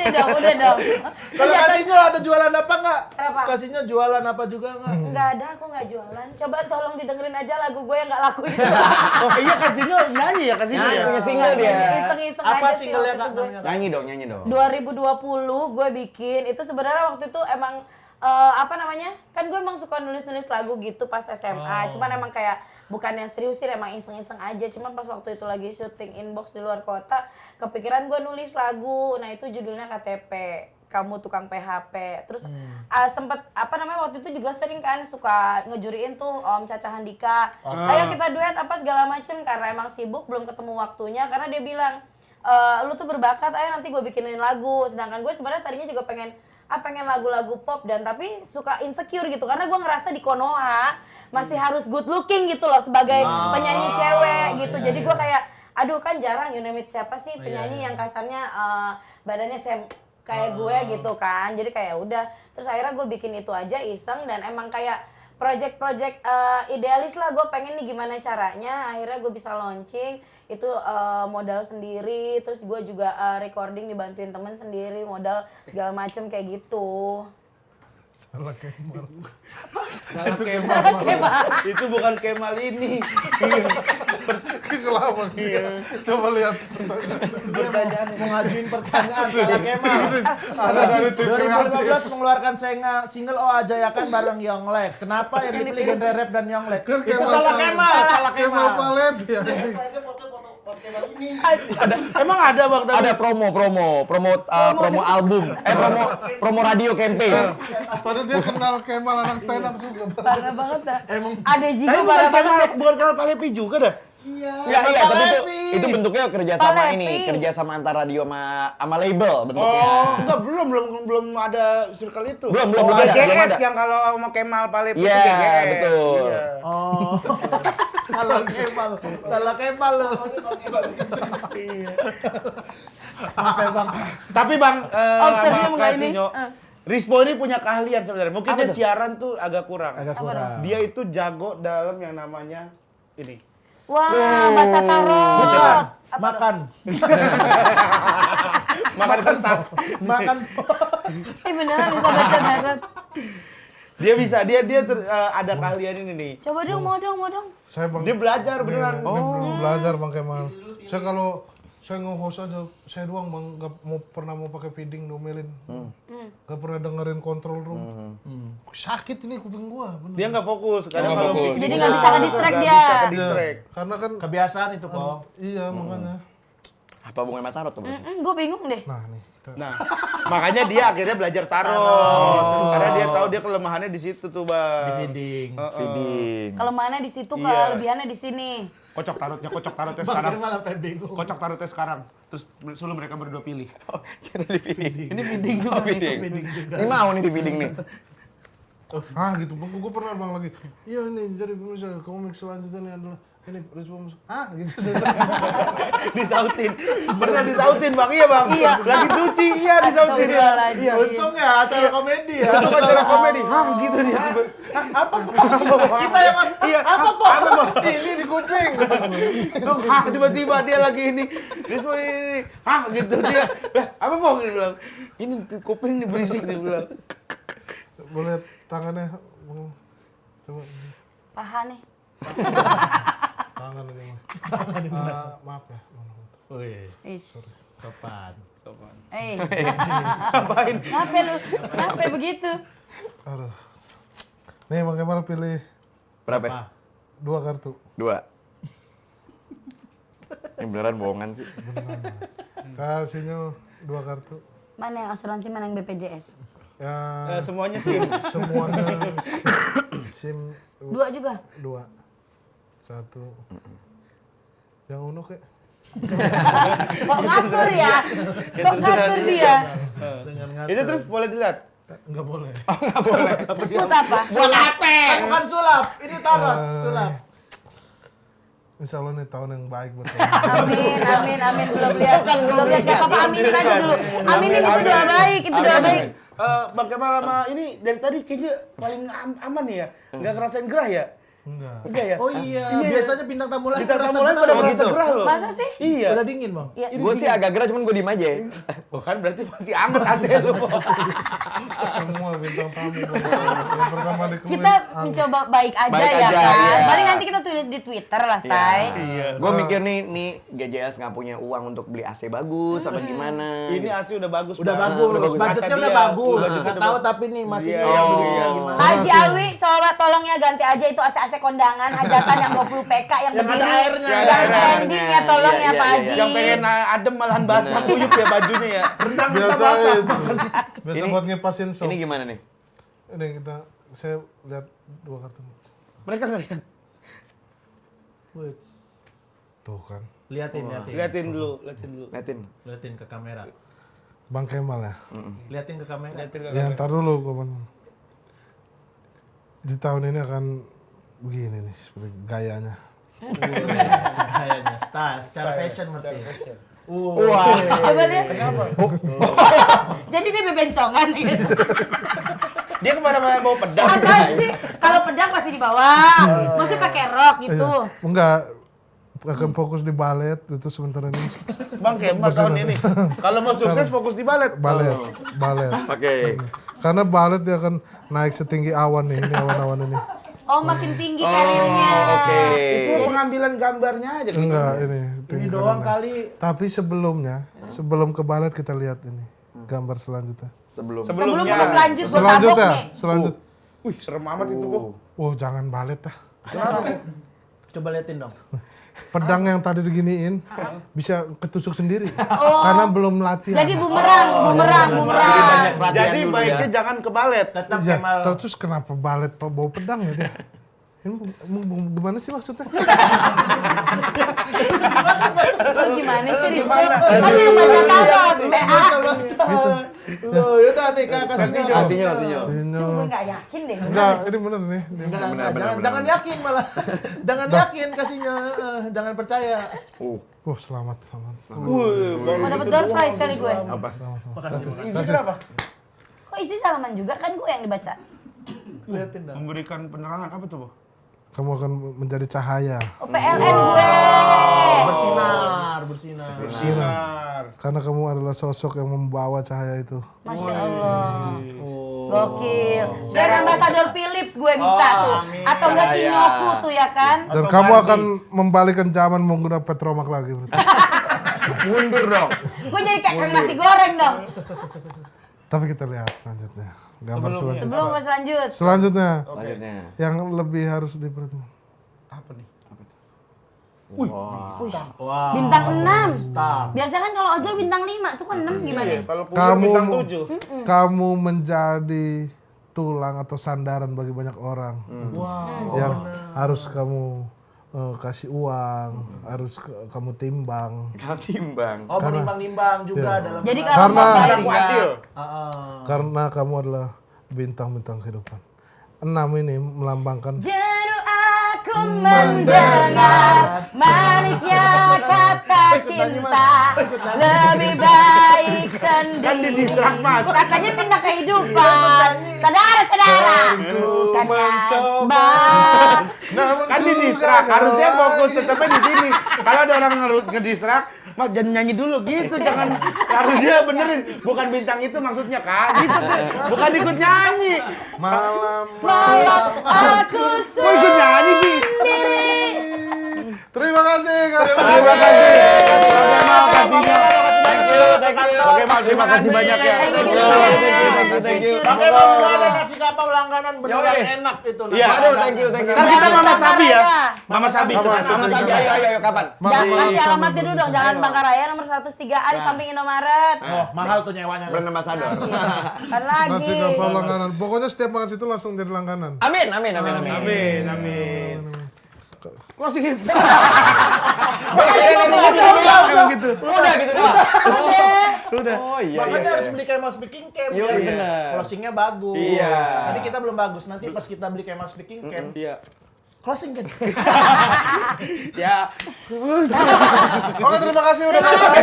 Udah dong. Kalau kasihnya ada jualan apa nggak? Apa? Kasihnya jualan apa juga nggak? Nggak ada, aku nggak jualan. Coba tolong didengerin aja lagu gue yang nggak laku itu. Oh iya, kasihnya nyanyi ya, kasihnya Nah, ya. punya single dia. Iseng-iseng Apa aja sih singlenya waktu Kak itu gue. namanya? Nyanyi dong. 2020 gue bikin, itu sebenarnya waktu itu emang apa namanya, kan gue emang suka nulis-nulis lagu gitu pas SMA, cuman emang kayak bukan yang serius sih, emang iseng-iseng aja. Cuman pas waktu itu lagi syuting Inbox di luar kota, kepikiran gue nulis lagu. Nah itu judulnya KTP, Kamu Tukang PHP. Terus sempet apa namanya, waktu itu juga sering kan suka ngejuriin tuh Om Caca Handika, ayo kita duet apa segala macem, karena emang sibuk belum ketemu waktunya, karena dia bilang lu tuh berbakat, ayo nanti gue bikinin lagu. Sedangkan gue sebenarnya tadinya juga pengen lagu-lagu pop, dan tapi suka insecure gitu, karena gue ngerasa di Konoha masih harus good looking gitu loh sebagai penyanyi cewek gitu. Jadi gue kayak, aduh kan jarang, you name it, siapa sih penyanyi yang kasarnya badannya kayak gue gitu kan. Jadi kayak udah, terus akhirnya gue bikin itu aja iseng, dan emang kayak project-project idealis lah. Gue pengen nih gimana caranya akhirnya gue bisa launching itu, modal sendiri, terus gue juga recording dibantuin temen sendiri, modal segala macem kayak gitu. Salah Kemal. Itu bukan Kemal ini. Kenapa? Coba lihat. Mau ngajuin pertanyaan salah Kemal. Ada dari tim kreatif. 2015 mengeluarkan single Oh Aja Ya Kan bareng Yonglek. Kenapa yang dipilih genre rap dan Yonglek? Kan Itu salah Kemal, salah Kemal Kemal. Palet ya. Emang ada Bang Tami? Ada promo album, promo radio campaign. Padahal dia kenal Kemal anak stand up juga. Bangga banget dah. Ada Tapi juga bukan barang Kemal, bukan Kemal Palepi juga dah. Iya, tapi itu bentuknya kerja sama Palevi. ini, kerja sama antar radio sama label bentuknya. Oh, enggak, belum ada circle itu. Belum ada. ada. GGS yang kalau sama Kemal Palepi itu Iya, GGS. betul. Iya. Oh. Salah Kemal. Salah Kemal lo. Oke, Bang. Tapi Bang, Obsernya sama muka ini. Kasino, Rispo ini punya keahlian sebenarnya. Mungkin dia siaran tuh agak kurang. Agak kurang. Dia itu jago dalam yang namanya ini. Wah, baca tarot. Bukan. Makan. Makan kertas. Makan. Beneran bisa baca tarot. Dia bisa, dia ada keahlian ini nih. Coba dong, mau dong. Saya Bang. Dia belajar beneran. Belum belajar Bang Kemal. Saya kalau saya nge-host aja, saya doang Bang, gak pernah mau pakai feeding, domelin. Gak pernah dengerin control room. Sakit ini kuping gua, bener. Dia nggak fokus. Kadang Nggak kalau fokus. bikin Jadi usaha, nggak bisa ke-distract nggak dia. bisa ke-distract. Karena kan, Kebiasaan itu, Kok. iya makanya. Apa hubungannya sama tarot tuh? Bos? Gue bingung deh. Nah nih, kita. Nah, makanya dia akhirnya belajar tarot. Karena dia tahu dia kelemahannya di situ tuh, Bang. Feeding. Feeding. Kelemahannya di situ, Iya. kelebihannya di sini. Kocok tarotnya Bang sekarang. Kemal sampai bingung. Kocok tarotnya sekarang. Terus suruh mereka berdua pilih. Oh, kita di feeding. Ini feeding juga. Oh, feeding. Ini mau nih di feeding nih. Ah gitu, gue pernah bang lagi. Iya nih, jadi misalnya komik selanjutnya nih adalah ini respons. Ah gitu. Disautin. Pernah disautin bang, iya bang. Iya. Lagi cuci, iya disautin. Astagfirullahaladzim. Iya. Untung ya acara komedi ya. Itu acara komedi. Hah gitu dia. Apa kita yang Iya. apa po? Ini di kucing. Tuh, hah tiba-tiba dia lagi ini. Dia semua ini. Hah gitu dia. Lah, apa bang dia bilang? Ini kuping nih berisik dia bilang. Boleh tangannya. Coba. Paha nih. Tangan ini mah. Maaf ya. Wih, Is. sopan. Sampain. Kenapa lu? Kenapa begitu? Aduh. Nih Bang Kemal pilih Berapa? 2 kartu. 2. Ini beneran bohongan sih. Kasihnya 2 kartu. Mana yang asuransi, mana yang BPJS? Ya Semuanya sih. semuanya SIM 2 juga? 2. 1. Yang uno kek. Kok ngatur ya? Kok ngatur dia? Itu terus boleh dilihat. Enggak boleh. Buat apa? Buat apa? Bukan sulap, ini tarot, sulap. Insya Allah nih tahun yang baik buat kamu. Amin. Belum lihat gak apa-apa, aminin aja dulu. Aminin, itu doa baik, itu doa baik. Bang Kemal sama ini dari tadi kayaknya paling aman nih ya. Nggak ngerasain gerah ya? Enggak. Enggak ya? Oh iya, biasanya bintang tamu lain Bintang merasa tamu lain gerah pada loh. merasa gerah loh. Masa sih? Iya. Udah dingin bang. Ya. Gue sih agak gerah, cuman gue diem aja. Oh kan berarti masih anget AC lu. Semua bintang tamu yang pertama dikeluarin. Kita mencoba baik aja Baik ya aja, kan? iya. Paling nanti kita tulis di Twitter lah, Say. Iya. Gue mikir nih GJS nggak punya uang untuk beli AC bagus, apa gimana? Ini AC udah bagus. Udah Bang. bagus, budgetnya Kata udah dia, bagus. budgetnya Nggak udah tahu bagus. tapi nih masih Iya, yang iya. belinya gimana. Haji Alwi, coba tolong ya ganti aja itu AC-AC kondangan, hajatan yang 20 PK yang Yang ada berdiri. airnya. Yang Yang ada standing ya, tolong Iya, ya iya, Pak iya. Haji. Yang pengen adem malahan basah kuyup ya bajunya ya. Rendang kita Biasa basah. itu. Biasa Ini- buat ngepasin sop. Ini gimana nih? Ini saya lihat 2 kartu. Mereka nggak lihat. Wih, Tuh kan. liatin. Liatin dulu. Liatin. Liatin ke kamera. Bang Kemal ya. Liatin ke kamera. Ya ntar dulu kawan. Di tahun ini akan begini nih seperti gayanya. Kayaknya secara fashion berarti. Wah. Coba deh. Jadi dia bebencongan gitu. Dia kemana-mana bawa pedang. Apa sih? Kalau pedang pasti di bawah. Maksudnya pakai rok gitu. Enggak akan fokus di balet itu sementara ini. Bang Kemal tahun ini. Kalau mau sukses fokus di balet. Balet. Oke. Karena balet dia akan naik setinggi awan nih, ini awan-awan ini. Oh, makin tinggi karirnya. Oke. Itu pengambilan gambarnya aja. gitu. Enggak ini. Ini tinggi doang karirnya. kali. Tapi sebelum ke balet kita lihat ini gambar selanjutnya. Sebelum. Sebelum Sebelumnya. kita selanjut buat tabok nih. Wih, serem amat itu, Bu. Oh jangan balet dah. Coba liatin dong. Pedang yang tadi diginiin bisa ketusuk sendiri karena belum latihan. Jadi bumerang. Jadi baiknya jangan ke balet. Tetap Ya, Kemal. terus kenapa balet bawa pedang ya dia? Ini gimana sih maksudnya? Lu gimana sih, Rizky? Kan yang baca tarot, PA. Loh, yaudah nih Kak, kasih Kasihnya. Sinyo. Gue nggak yakin deh. Enggak, ini bener nih. Jangan yakin malah. Jangan yakin kasihnya. Jangan percaya. Oh, selamat. Wih, baru Mau dapet gitu door doang. prize kali gue. Apa? Ini kenapa? Kok isi salaman juga? Kan gue yang dibaca. Liatin dong. Memberikan penerangan apa tuh, Bu? Kamu akan menjadi cahaya. Oh, PLN gue. Bersinar. Sinar. Karena kamu adalah sosok yang membawa cahaya itu. Masya Allah. Gokil. Brand Ambassador Philips gue bisa tuh. Atau enggak Sinyoku tuh ya kan? Dan kamu akan membalikan zaman menggunakan Petromak lagi. Berarti. Mundur dong. Gue jadi kayak kang nasi goreng dong. Tapi kita lihat selanjutnya. Gambar selanjutnya. Sebelum gue selanjut. Selanjutnya, Lanjutnya. yang lebih harus diperhatikan. Apa nih? Wah. Bintang 6. Star. Biasanya kan kalau ojol bintang 5 tuh kan 6 gimana? Iya, kalau punya Kamu bintang 7. kamu menjadi tulang atau sandaran bagi banyak orang. Wow. Yang harus kamu kasih uang, harus kamu timbang. Kalau timbang. Oh, menimbang-nimbang juga dalam. Jadi kalau Karena- mau Aku bayar adil. Karena kamu adalah bintang-bintang kehidupan. ini melambangkan Jenuh aku mendengar manisnya kata cinta, lebih baik sendiri. Kan di distrak, Mas. Katanya pindah kehidupan. Saudara-saudara, bukan mencoba. Namun Kan di distrak, harusnya fokus tetapnya di sini. Kalau ada orang ngedistrak, Mas jangan nyanyi dulu gitu, jangan harusnya benerin. Bukan bintang itu maksudnya, Kak. Gitu tuh. Bukan ikut nyanyi. malam aku Kok ikut nyanyi sih? sendiri. Terima kasih. Terima kasih. Oke, mau kasihnya. Thank you. Oke, Mal, terima kasih banyak ya. Thank you. Pakai mau ada kasih kapal langganan beneran Yoi. enak itu. Iya. Aduh, thank you. Kan kita Mama Sabi ya. Mama Sabi. Sama Sabi, ayo, kapan? Jangan kasih alamatnya dulu dong, Jalan Bangkaraya nomor 103A di samping Indomaret. Oh, mahal tuh nyewanya. Brand ambassador. Kan lagi. Nasi kapau langganan. Pokoknya setiap makan situ langsung jadi langganan. Amin. Amin. Closing it. Udah gitu doang. Udah. Oh iya. Makanya harus beli Kemal Speaking Camp. Iya, biar bener. Closingnya bagus. Iya. Tadi kita belum bagus. Nanti pas kita beli Kemal Speaking Camp, Iya. closing kan. Ya. Oke, terima kasih udah Terima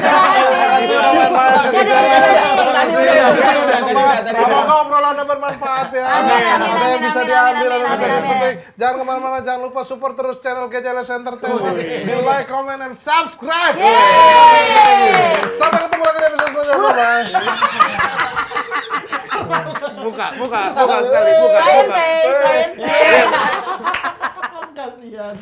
kasih. Semoga obrolannya bermanfaat ya. Amin, amin, Ada yang amin, bisa amin, diambil, amin, ada yang bisa amin, dipetik. Jangan kemana-mana, jangan lupa support terus channel GJLS Entertainment. Di like, comment, and subscribe. Sampai ketemu lagi di episode selanjutnya. Bye. Buka sekali, buka. Klien, klien. Kasihan.